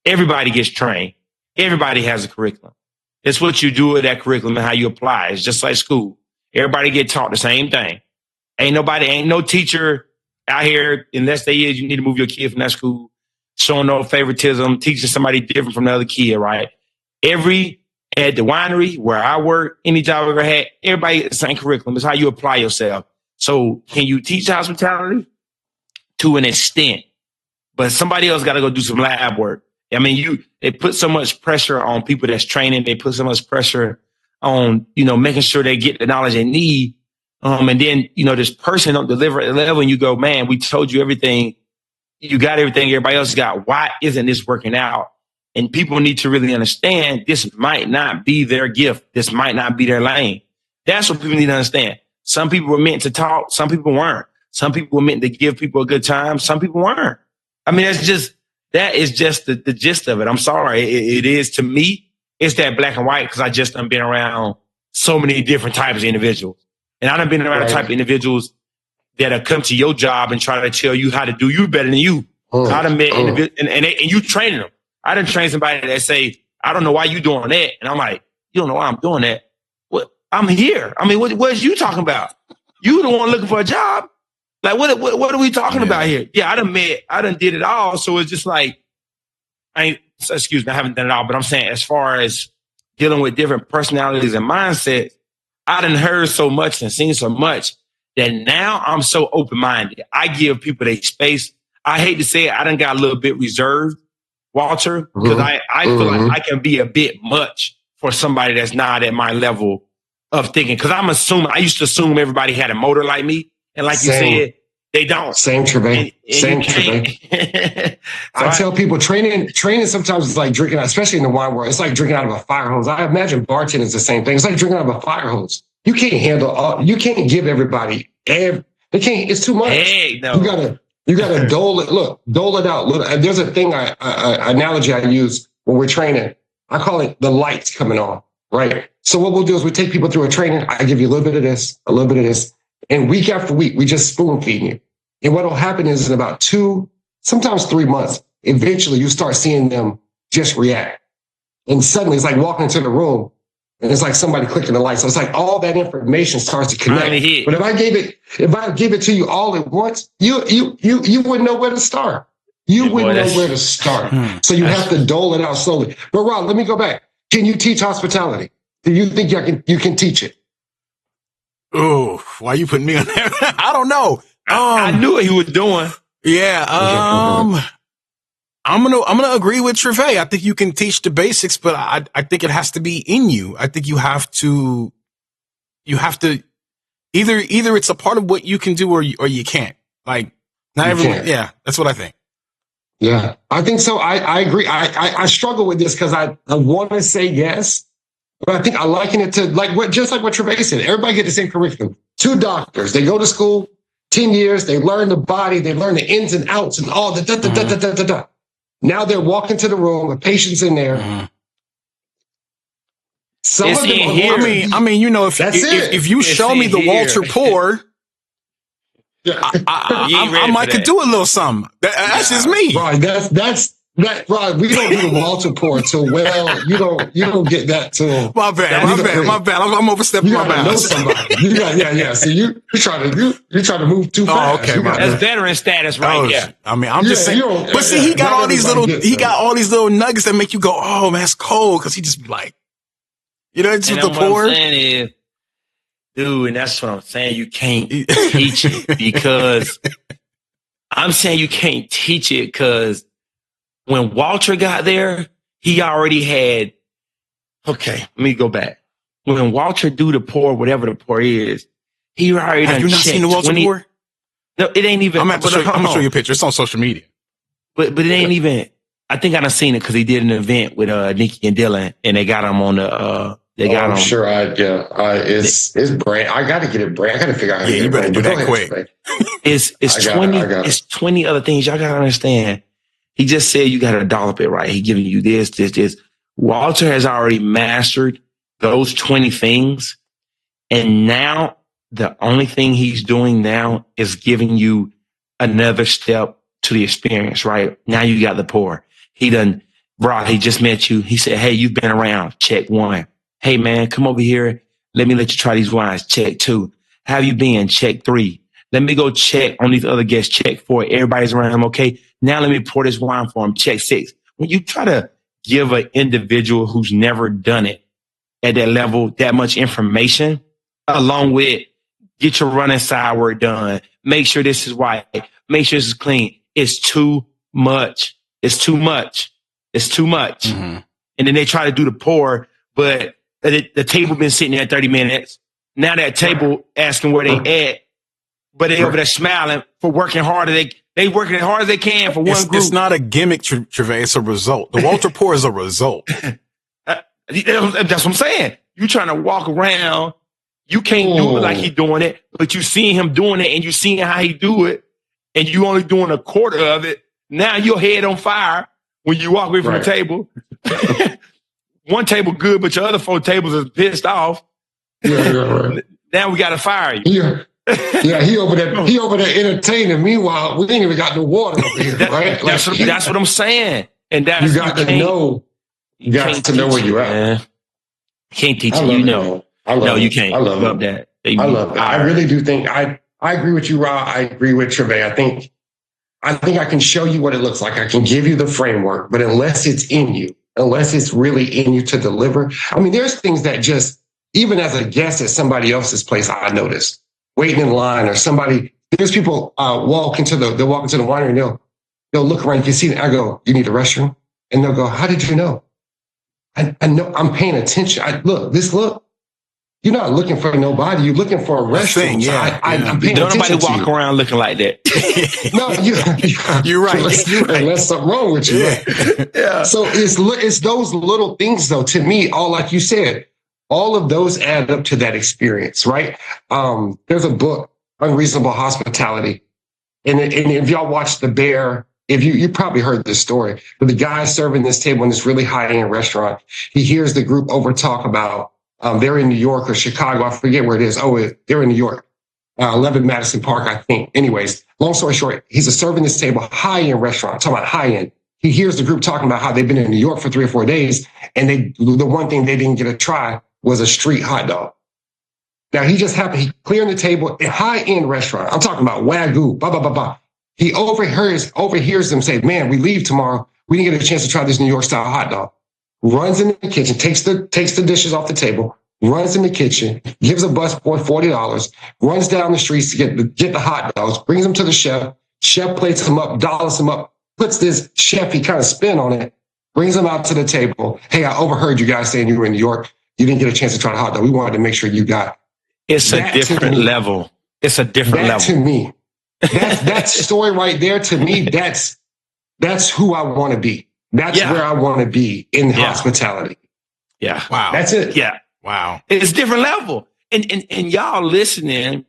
Everybody gets trained. Everybody has a curriculum. It's what you do with that curriculum and how you apply. It's just like school. Everybody get taught the same thing. Ain't no teacher out here, unless they is, you need to move your kid from that school, showing no favoritism, teaching somebody different from the other kid, right? At the winery where I work, any job I ever had, everybody the same curriculum. It's how you apply yourself. So can you teach hospitality? To an extent. But somebody else got to go do some lab work. I mean, they put so much pressure on people that's training. They put so much pressure on, making sure they get the knowledge they need. And then, this person don't deliver at the level and you go, man, we told you everything. You got everything everybody else got. Why isn't this working out? And people need to really understand this might not be their gift. This might not be their lane. That's what people need to understand. Some people were meant to talk. Some people weren't. Some people were meant to give people a good time. Some people weren't. I mean, that is just the gist of it. I'm sorry. It is, to me, it's that black and white because I just done been around so many different types of individuals. And I done been around the type of individuals that have come to your job and try to tell you how to do you better than you. I done met individuals, and you training them. I done train somebody that say, I don't know why you doing that. And I'm like, you don't know why I'm doing that? What? I'm here. I mean, what is you talking about? You the one looking for a job? Like, what are we talking about here? Yeah, I done did it all. So it's just like, excuse me, I haven't done it all, but I'm saying as far as dealing with different personalities and mindsets, I done heard so much and seen so much that now I'm so open-minded. I give people their space. I hate to say it, I done got a little bit reserved, Walter, because I feel like I can be a bit much for somebody that's not at my level of thinking. Because I used to assume everybody had a motor like me. And like you said, they don't. Same, Trevay. Same, Trevay. I tell people training sometimes is like drinking, especially in the wine world, it's like drinking out of a fire hose. I imagine bartending is the same thing. It's like drinking out of a fire hose. You can't handle you can't give everybody it's too much. Hey, no. You gotta dole it out. Look, there's a thing analogy I use when we're training. I call it the lights coming on, right? So what we'll do is we take people through a training. I give you a little bit of this, a little bit of this. And week after week, we just spoon feeding you. And what will happen is in about 2, sometimes 3 months, eventually you start seeing them just react. And suddenly it's like walking into the room and it's like somebody clicking the light. So it's like all that information starts to connect. But if I gave it to you all at once, you wouldn't know where to start. You wouldn't know where to start. So you have to dole it out slowly. But Rob, let me go back. Can you teach hospitality? Do you think you can teach it? Oh, why you putting me on there? I don't know. I knew what he was doing. Yeah. I'm gonna agree with Trevay. I think you can teach the basics, but I think it has to be in you. I think you have to either it's a part of what you can do or you can't. Like not everyone. Yeah, that's what I think. Yeah, I think so. I agree. I struggle with this because I want to say yes. But I think I liken it to just like what Trevay said. Everybody get the same curriculum. 2 doctors, they go to school 10 years, they learn the body, they learn the ins and outs and all the da. Now they're walking to the room, a patient's in there. Some of them I mean, you know, if you show me the Walter pour, I might could do a little something. That's just me. Right, that's. Right, we don't do the Walter pour until you don't get that till my bad. I'm overstepping my bounds. Yeah. See, you try to move too fast. Okay, that's veteran status, right? Yeah. I mean, I'm just saying. But see, he got all these little nuggets that make you go, oh man, that's cold, because he just be like, you know, it's just the pour. What I'm saying is, dude, and that's what I'm saying. You can't teach it because when Walter got there, he already had, okay, let me go back. When Walter do the pour, whatever the pour is, he already done checked. Have you not seen the Walter pour? No, it ain't even. I'm going to show you a picture. It's on social media. But it ain't even, I think I done seen it because he did an event with Nikki and Dylan, and they got him on the, I'm sure it's brand. I got to get it brand. I got to figure out how to get it. You better do that quick. It's 20 other things. Y'all got to understand. He just said you got to dollop it right. He giving you this. Walter has already mastered those 20 things. And now the only thing he's doing now is giving you another step to the experience, right? Now you got the pour. He just met you. He said, hey, you've been around. Check 1. Hey man, come over here. Let me let you try these wines. Check 2. How have you been? Check 3. Let me go check on these other guests. Check 4. Everybody's around him. Okay. Now let me pour this wine for him. Check 6. When you try to give an individual who's never done it at that level, that much information, along with get your running side work done, make sure this is white, make sure this is clean. It's too much. It's too much. Mm-hmm. And then they try to do the pour, but the table been sitting there 30 minutes. Now that table asking where they at, but they over there smiling for working harder. They working as hard as they can for one group. It's not a gimmick, Trevay. It's a result. The Walter pour is a result. That's what I'm saying. You trying to walk around. You can't do it like he doing it, but you seeing him doing it and you seeing how he do it, and you only doing a quarter of it. Now your head on fire when you walk away from the table. One table good, but your other 4 tables is pissed off. Yeah. Now we got to fire you. Yeah, he over there entertaining. Meanwhile, we ain't even got no water over here, right? That's what I'm saying. And that's you got to know. You got to know where you're at. Man. Can't teach it, you know. No, you can't. I love that. I love it. I really do think I agree with you, Rob. I agree with Treve. I think I can show you what it looks like. I can give you the framework, but unless it's in you, unless it's really in you to deliver. I mean, there's things that just, even as a guest at somebody else's place, I noticed waiting in line or somebody, there's people they'll walk into the winery and they'll look around. You can see, I go, you need a restroom? And they'll go, how did you know? I know, I'm paying attention. Look. You're not looking for nobody. You're looking for a restroom. Yeah, I'm paying attention. Don't nobody walk around looking like that. No, you're right. Unless something wrong with you. Yeah. Right? Yeah. So it's those little things, though. To me, all like you said, all of those add up to that experience, right? There's a book, Unreasonable Hospitality, and if y'all watch The Bear. If you probably heard this story, but the guy serving this table in this really high-end restaurant, he hears the group over talk about they're in New York or Chicago. I forget where it is. They're in New York, 11 Madison Park, I think. Anyways, long story short, he's serving this table, high-end restaurant, talking about high-end. He hears the group talking about how they've been in New York for 3 or 4 days, and the one thing they didn't get to try was a street hot dog. Now, he clearing the table, a high-end restaurant. I'm talking about Wagyu, blah, blah, blah, blah. He overhears them say, man, we leave tomorrow. We didn't get a chance to try this New York style hot dog. Runs in the kitchen, takes the dishes off the table, runs in the kitchen, gives a busboy $40, runs down the streets to get the hot dogs, brings them to the chef. Chef plates them up, dollars them up, puts this chefy kind of spin on it, brings them out to the table. Hey, I overheard you guys saying you were in New York. You didn't get a chance to try the hot dog. We wanted to make sure you got it. It's a different level. It's a different level. To me. That story right there, to me, that's who I want to be. That's where I want to be in hospitality. Yeah. Wow. That's it. Yeah. Wow. It's different level. And y'all listening,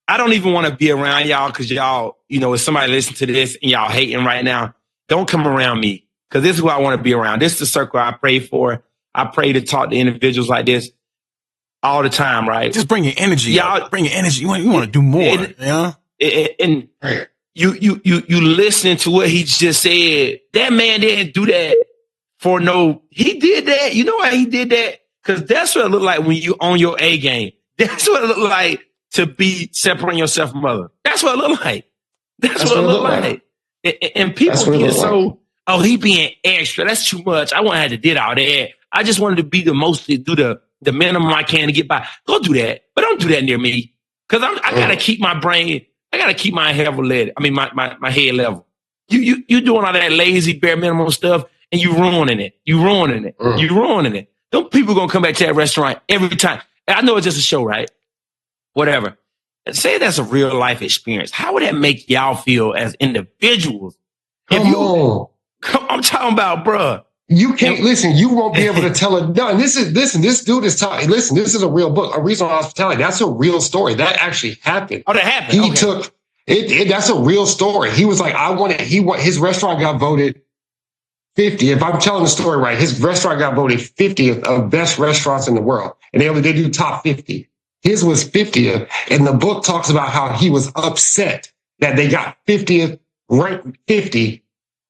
I don't even want to be around y'all because y'all, if somebody listen to this and y'all hating right now, don't come around me because this is who I want to be around. This is the circle I pray for. I pray to talk to individuals like this all the time, right? Just bring your energy. Y'all bring your energy. You want to do more. And you listen to what he just said. That man didn't do that he did that. You know why he did that? Because that's what it looked like when you on your A game. That's what it looked like to be separating yourself from others. That's what it looked like. That's what it looked like. And people get so, he being extra. That's too much. I wouldn't have to did all that. I just wanted to be the most, to do the minimum I can to get by. Go do that. But don't do that near me. Because I got to keep my brain, I got to keep my head level. My head level. You doing all that lazy, bare minimum stuff, and you ruining it. You ruining it. Them people going to come back to that restaurant every time. And I know it's just a show, right? Whatever. And say that's a real life experience. How would that make y'all feel as individuals? Come on. I'm talking about, bruh. You can't listen. You won't be able to tell it. No, this dude is talking. Listen, this is a real book, A Reasonable Hospitality. That's a real story. That actually happened. Oh, that happened. He took it. That's a real story. He was like, his restaurant got voted 50. If I'm telling the story right, his restaurant got voted 50th of best restaurants in the world. And they do top 50. His was 50th. And the book talks about how he was upset that they got 50th, ranked 50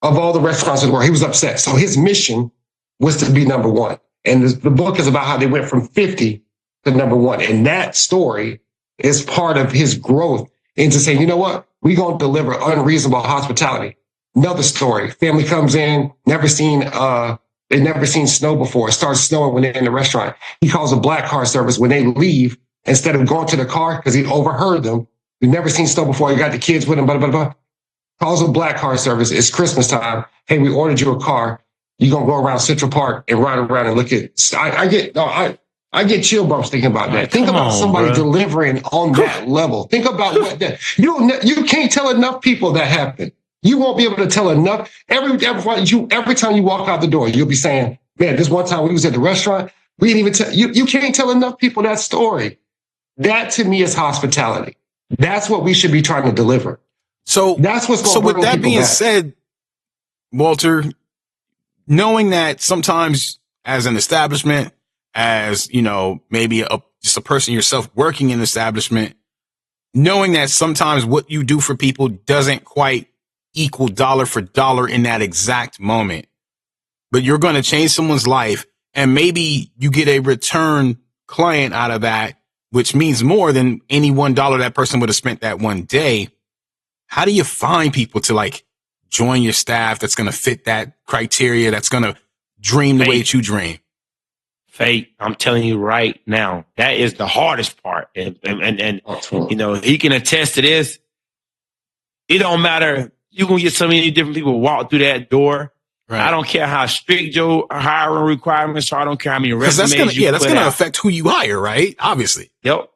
of all the restaurants in the world. He was upset. So his mission was to be number one. And the book is about how they went from 50 to number one. And that story is part of his growth into saying, you know what? We're going to deliver unreasonable hospitality. Another story. Family comes in, they've never seen snow before. It starts snowing when they're in the restaurant. He calls a black car service when they leave. Instead of going to the car, because he overheard them, we've never seen snow before. He got the kids with him, blah, blah, blah. Calls a black car service. It's Christmas time. Hey, we ordered you a car. You're going to go around Central Park and ride around and look at, I get chill bumps thinking about that. Think about somebody delivering on that level. Think about what that, you can't tell enough people that happened. You won't be able to tell enough. Every time you walk out the door, you'll be saying, man, this one time we was at the restaurant, we didn't even tell you can't tell enough people that story. That to me is hospitality. That's what we should be trying to deliver. So that's what's going so to with that being said, Walter, knowing that sometimes as an establishment, as maybe just a person yourself working in an establishment, knowing that sometimes what you do for people doesn't quite equal dollar for dollar in that exact moment, but you're going to change someone's life, and maybe you get a return client out of that, which means more than any $1 that person would have spent that one day. How do you find people to like join your staff that's going to fit that criteria, that's going to dream the way that you dream? Fate, I'm telling you right now, that is the hardest part. And you know, he can attest to this. It don't matter. You're going to get so many different people walk through that door. Right. I don't care how strict your hiring requirements are. I don't care how many resumes that's going to affect who you hire, right? Obviously. Yep.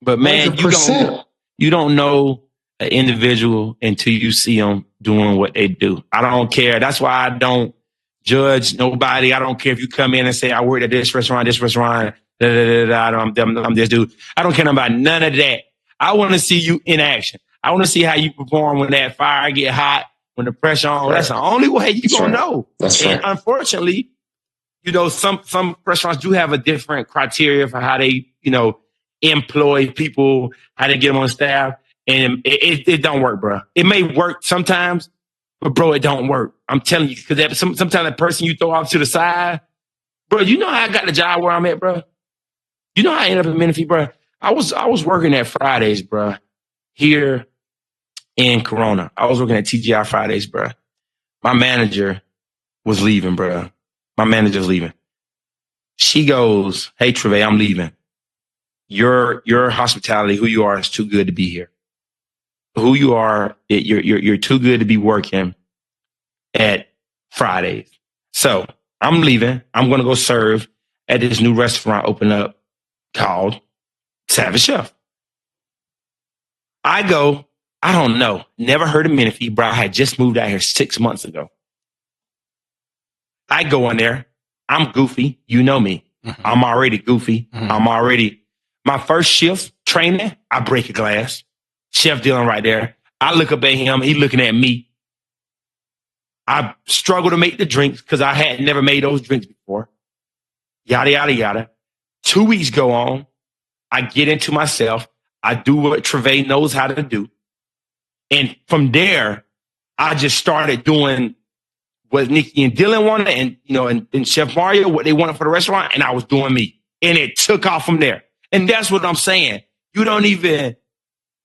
But man, 100%. you don't know an individual until you see them doing what they do. I don't care. That's why I don't judge nobody. I don't care if you come in and say, I work at this restaurant, I'm this dude. I don't care about none of that. I want to see you in action. I want to see how you perform when that fire get hot, when the pressure on. Right. That's the only way you're going to know. That's and unfortunately, you know, some restaurants do have a different criteria for how they, you know, employ people, how they get them on staff. And it don't work, bro. It may work sometimes, but bro, it don't work. I'm telling you, because sometimes that person you throw off to the side, bro, you know how I got the job where I'm at, bro? You know how I ended up in Menifee, bro? I was working at Fridays, bro, here in Corona. I was working at TGI Fridays, bro. My manager was leaving, bro. My manager's leaving. She goes, hey, Treve, I'm leaving. Your hospitality, who you are, is too good to be here. Who you are, you're too good to be working at Fridays. So I'm leaving. I'm going to go serve at this new restaurant open up called Savage Chef. I go, I don't know. Never heard of Menifee, bro. I had just moved out here 6 months ago. I go in there. I'm goofy. You know me. Mm-hmm. I'm already goofy. Mm-hmm. My first shift training, I break a glass. Chef Dylan right there. I look up at him. He looking at me. I struggle to make the drinks because I had never made those drinks before. Yada, yada, yada. 2 weeks go on. I get into myself. I do what Treve knows how to do. And from there, I just started doing what Nikki and Dylan wanted and, you know, and Chef Mario, what they wanted for the restaurant. And I was doing me. And it took off from there. And that's what I'm saying. You don't even...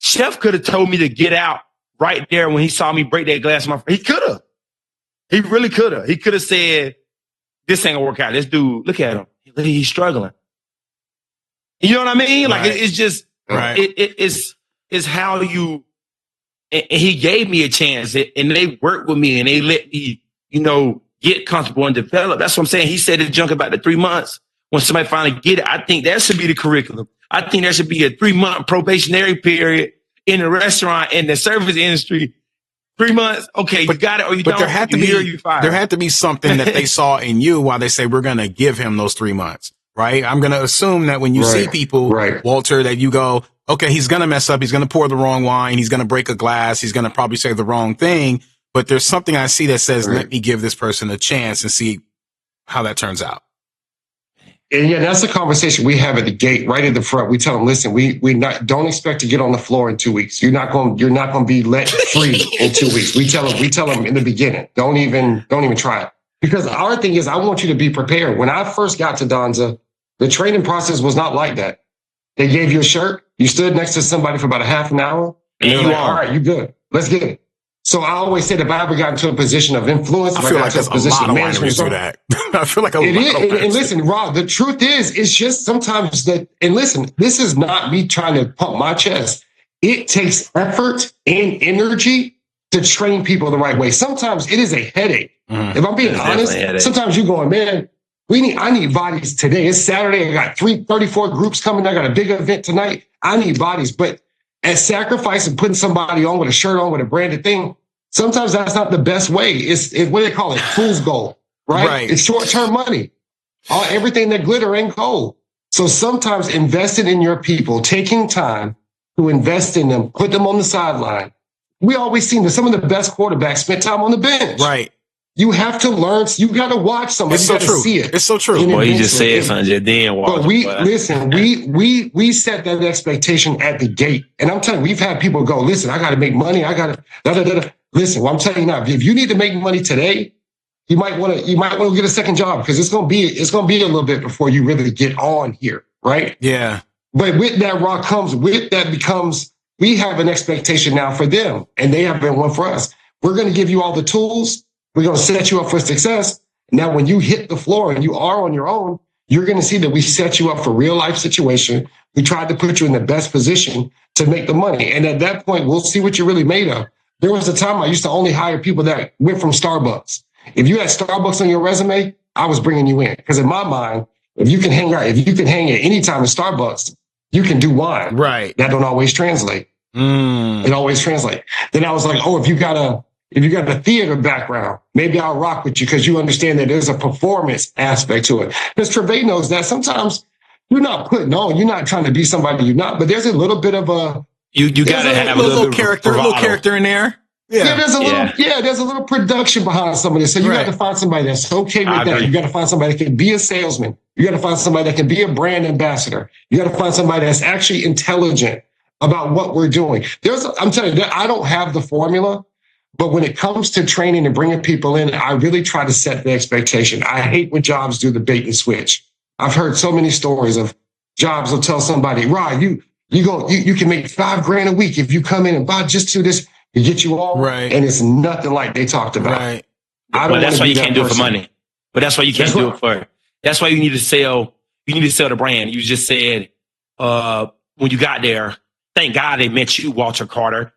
Chef could have told me to get out right there when he saw me break that glass. He could have. He really could have. He could have said, this ain't gonna work out. This dude, look at him. He's struggling. You know what I mean? Right. Like, it's just, right. It's how you, and he gave me a chance and they worked with me and they let me, you know, get comfortable and develop. That's what I'm saying. He said the junk about the 3 months. When somebody finally get it, I think that should be the curriculum. I think there should be a 3-month probationary period in the restaurant and the service industry. 3 months, okay, you got it or you don't. There had to be something that they saw in you while they say we're going to give him those 3 months, right? I'm going to assume that when you see people, Walter, that you go, okay, he's going to mess up. He's going to pour the wrong wine. He's going to break a glass. He's going to probably say the wrong thing. But there's something I see that says, let me give this person a chance and see how that turns out. And yeah, that's the conversation we have at the gate, right at the front. We tell them, listen, we don't expect to get on the floor in 2 weeks. You're not going to be let free in 2 weeks. We tell them in the beginning, don't even try it. Because our thing is, I want you to be prepared. When I first got to Danza, the training process was not like that. They gave you a shirt. You stood next to somebody for about a half an hour. And they're like, all right, you good. Let's get it. So I always said if I ever got into a position of influence, I feel like there's a lot of wineries do that. I feel like a lot of wineries. And listen, Rob, the truth is, it's just sometimes that, and listen, this is not me trying to pump my chest. It takes effort and energy to train people the right way. Sometimes it is a headache. If I'm being honest, sometimes you're going, man, I need bodies today. It's Saturday. I got 34 groups coming. I got a big event tonight. I need bodies. But at sacrifice and putting somebody on with a shirt on with a branded thing, sometimes that's not the best way. It's what they call it, fool's gold, right? It's short-term money. Everything that glitter ain't gold. So sometimes investing in your people, taking time to invest in them, put them on the sideline. We always seen that some of the best quarterbacks spent time on the bench. Right. You have to learn. You got to watch somebody. It's so true. See it. It's so true. Well, you just said something. Then watch. But we set that expectation at the gate. And I'm telling you, we've had people go, listen, I got to make money. I got to, Listen, well, I'm telling you now, if you need to make money today, you might want to get a second job because it's going to be a little bit before you really get on here. Right. Yeah. But with that becomes, we have an expectation now for them and they have been one for us. We're going to give you all the tools. We're going to set you up for success. Now, when you hit the floor and you are on your own, you're going to see that we set you up for real life situation. We tried to put you in the best position to make the money. And at that point, we'll see what you're really made of. There was a time I used to only hire people that went from Starbucks. If you had Starbucks on your resume, I was bringing you in. Because in my mind, if you can hang at any time at Starbucks, you can do wine. Right. That don't always translate. It always translates. Then I was like, oh, if you got a theater background, maybe I'll rock with you because you understand that there's a performance aspect to it. Because Trevay knows that sometimes you're not putting on, you're not trying to be somebody you're not, but there's a little bit of a you got to have a little character in there. Yeah, there's a little production behind somebody. So you got to find somebody that's okay with that. You got to find somebody that can be a salesman. You got to find somebody that can be a brand ambassador. You got to find somebody that's actually intelligent about what we're doing. I'm telling you, I don't have the formula, but when it comes to training and bringing people in, I really try to set the expectation. I hate when jobs do the bait and switch. I've heard so many stories of jobs will tell somebody, Rod, you can make $5,000 a week if you come in and buy just do this. You get you all right, and it's nothing like they talked about. Right. But that's why you can't do it for money. But that's why you can't do it for. That's why you need to sell. You need to sell the brand. You just said when you got there. Thank God they met you, Walter Carter.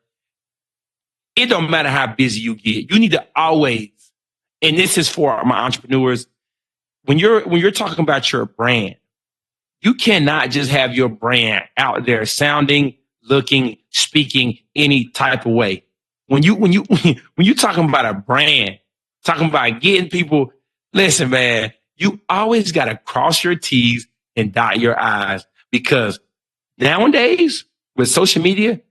It don't matter how busy you get. You need to always, and this is for my entrepreneurs. When you're talking about your brand, you cannot just have your brand out there sounding, looking, speaking any type of way. When you talking about a brand, talking about getting people, listen, man, you always got to cross your T's and dot your I's because nowadays with social media,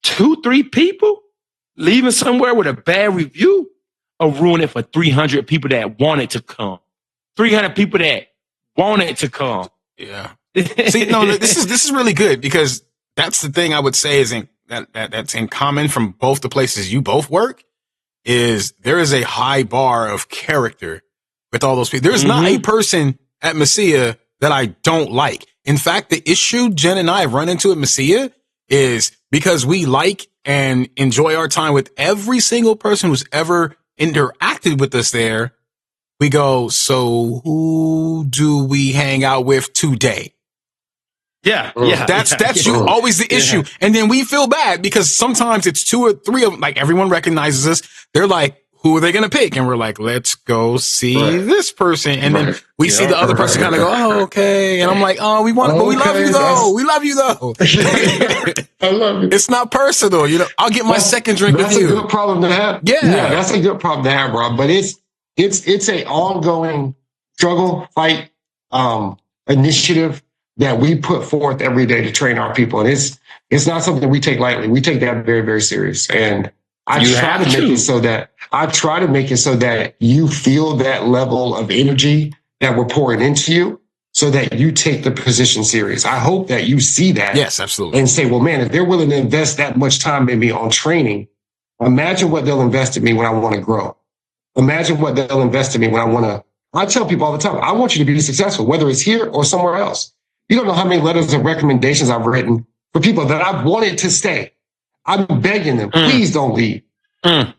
2-3 people leaving somewhere with a bad review will ruin it for 300 people that wanted to come. 300 people that wanted to come. Yeah. See, no, this is really good because that's the thing I would say is that's in common from both the places you both work is there is a high bar of character with all those people. There's not a person at Masia that I don't like. In fact, the issue Jen and I have run into at Masia is because we like and enjoy our time with every single person who's ever interacted with us there. We go, so who do we hang out with today? Yeah. That's always the issue. Yeah. And then we feel bad because sometimes it's 2 or 3 of them, like everyone recognizes us. They're like, who are they going to pick? And we're like, let's go see this person. And then we see the other person kind of go, oh, okay. And I'm like, oh, we love you though. We love you though. I love you. It's not personal. You know, I'll get my second drink with you. That's a good problem to have. Yeah, that's a good problem to have, bro. But it's a ongoing struggle, fight, initiative that we put forth every day to train our people. And it's not something we take lightly. We take that very, very serious. And I try to make it so that you feel that level of energy that we're pouring into you so that you take the position serious. I hope that you see that. Yes, absolutely. And say, well, man, if they're willing to invest that much time in me on training, imagine what they'll invest in me when I want to grow. Imagine what they'll invest in me when I tell people all the time, I want you to be successful, whether it's here or somewhere else. You don't know how many letters of recommendations I've written for people that I've wanted to stay. I'm begging them, please don't leave.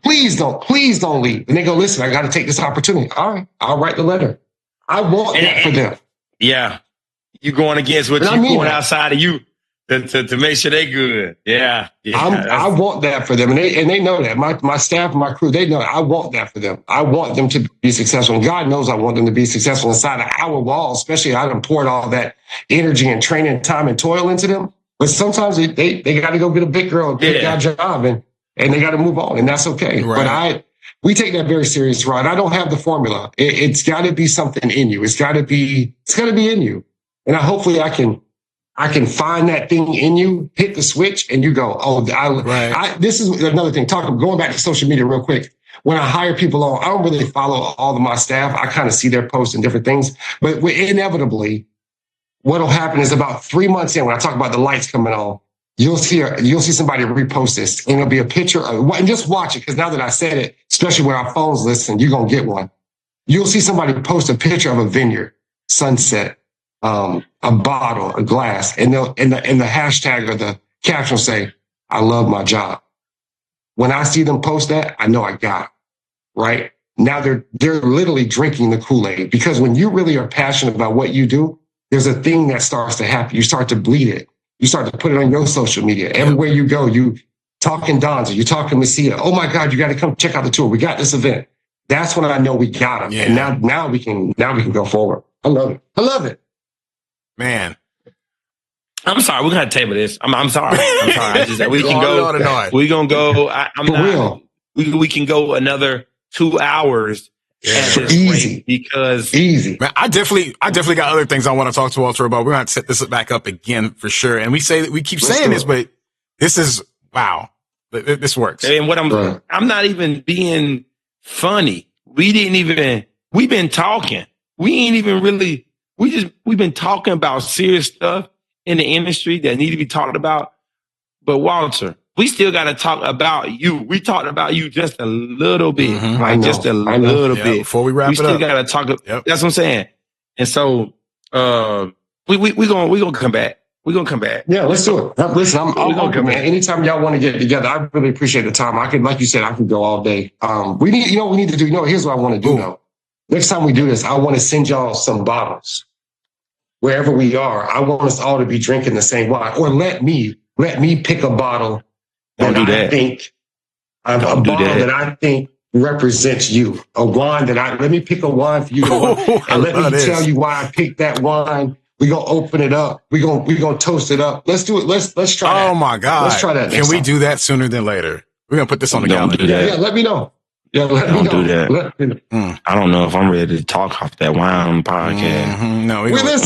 Please don't leave. And they go, listen, I got to take this opportunity. All right, I'll write the letter. I want that for them. Yeah. You going against what you going outside of you to make sure they good. Yeah. I want that for them. And they know that. My staff and my crew, they know that. I want that for them. I want them to be successful. And God knows I want them to be successful inside of our walls, especially I done poured all that energy and training, time and toil into them. But sometimes they got to go get a big girl and pick that job and they got to move on, and that's okay. Right. But we take that very serious, Rod. I don't have the formula. It's got to be something in you. It's got to be in you. And hopefully I can find that thing in you, hit the switch, and you go, oh, this is another thing. Going back to social media real quick. when I hire people on, I don't really follow all of my staff. I kind of see their posts and different things, but inevitably, what'll happen is about 3 months in, when I talk about the lights coming on, you'll see somebody repost this, and it'll be a picture of, and just watch it, because now that I said it, especially when our phones listen, you're gonna get one. You'll see somebody post a picture of a vineyard, sunset, a bottle, a glass, and the hashtag or the caption will say, "I love my job." When I see them post that, I know I got it, right? Now they're literally drinking the Kool-Aid, because when you really are passionate about what you do, there's a thing that starts to happen. You start to bleed it. You start to put it on your social media. Everywhere you go, you talking Danza, you talking Masia. Oh my God, you got to come check out the tour. We got this event. That's when I know we got them. Yeah. And now we can go forward. I love it. I love it. Man. I'm sorry. We're going to table this. I'm sorry. We can go. We're going to go. We can go another 2 hours. Easy. Because man, I definitely got other things I want to talk to Walter about. We're going to set this back up again for sure. And we keep saying this, but this is, wow. This works. And I'm not even being funny. We've been talking. We've been talking about serious stuff in the industry that need to be talked about. But Walter, we still got to talk about you. We talked about you just a little bit, just a little bit. Before we wrap it up, we still got to talk. Yep. That's what I'm saying. And so, we gonna come back. We're gonna come back. Yeah, let's do it. Listen, I'm open, man. Anytime y'all want to get together, I really appreciate the time. I could, like you said, I could go all day. We need to do. Here's what I want to do though. Next time we do this, I want to send y'all some bottles. Wherever we are, I want us all to be drinking the same wine, or let me pick a bottle. That I think represents you. A wine let me pick a wine for you and let me tell you why I picked that wine. We're gonna open it up. We're gonna toast it up. Let's do it. Let's try that. Oh my God. Let's try that. Can we do that sooner than later? We're gonna put this on the calendar. Yeah, let me know. Yeah, let me know. Do that. I don't know if I'm ready to talk off that wine podcast. Mm-hmm. No, we just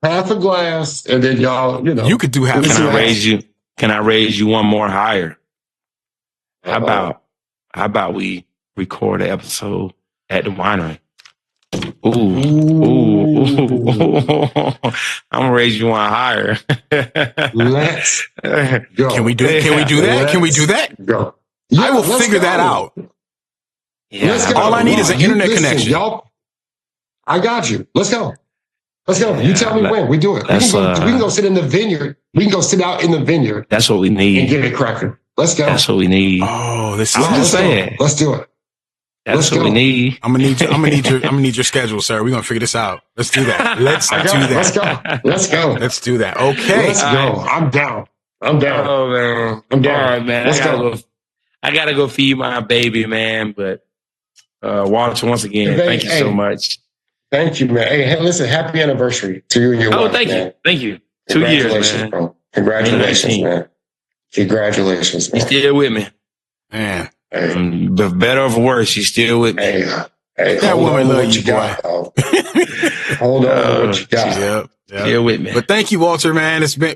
half a glass, and then y'all, you could do half. Can I raise you one more higher? How about we record an episode at the winery? Ooh. I'm gonna raise you one higher. Let's go. Can we do that? Go. Yeah, I will figure that out. Yeah. All I need is an internet connection. Y'all, I got you. Let's go. Yeah, you tell me when we do it. We can go sit in the vineyard. We can go sit out in the vineyard. That's what we need. And get it cracking. Let's go. That's what we need. Oh, this is what I'm saying. Let's do it. That's what we need. I'm gonna need your schedule, sir. We're gonna figure this out. Let's do that. Let's go. Let's do that. Okay. Let's go. I'm down. Oh man. I'm down. All right, man. I gotta go feed my baby, man. But Walter, once again, thank you so much. Thank you, man. Hey, listen, happy anniversary to you and your wife. Thank you. 2 years, man. Bro. Congratulations, man. Congratulations, man. You still with me, man. Hey. But better or worse, you still with me. Hey, that woman love you, boy. Hold on, what you got? Yep. Still with me. But thank you, Walter, man. It's been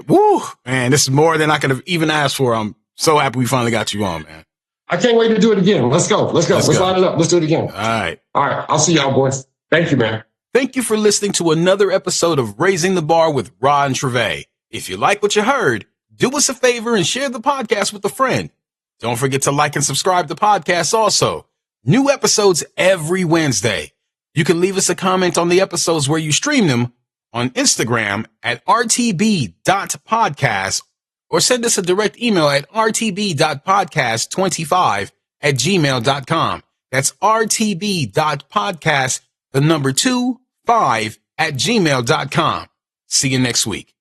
man. This is more than I could have even asked for. I'm so happy we finally got you on, man. I can't wait to do it again. Let's go. Let's line it up. Let's do it again. All right. I'll see y'all, boys. Thank you, man. Thank you for listening to another episode of Raising the Bar with Rod and Treve. If you like what you heard, do us a favor and share the podcast with a friend. Don't forget to like and subscribe to the podcast also. New episodes every Wednesday. You can leave us a comment on the episodes where you stream them on Instagram at rtb.podcast or send us a direct email at rtb.podcast25@gmail.com. That's rtb.podcast, 25 @gmail.com. See you next week.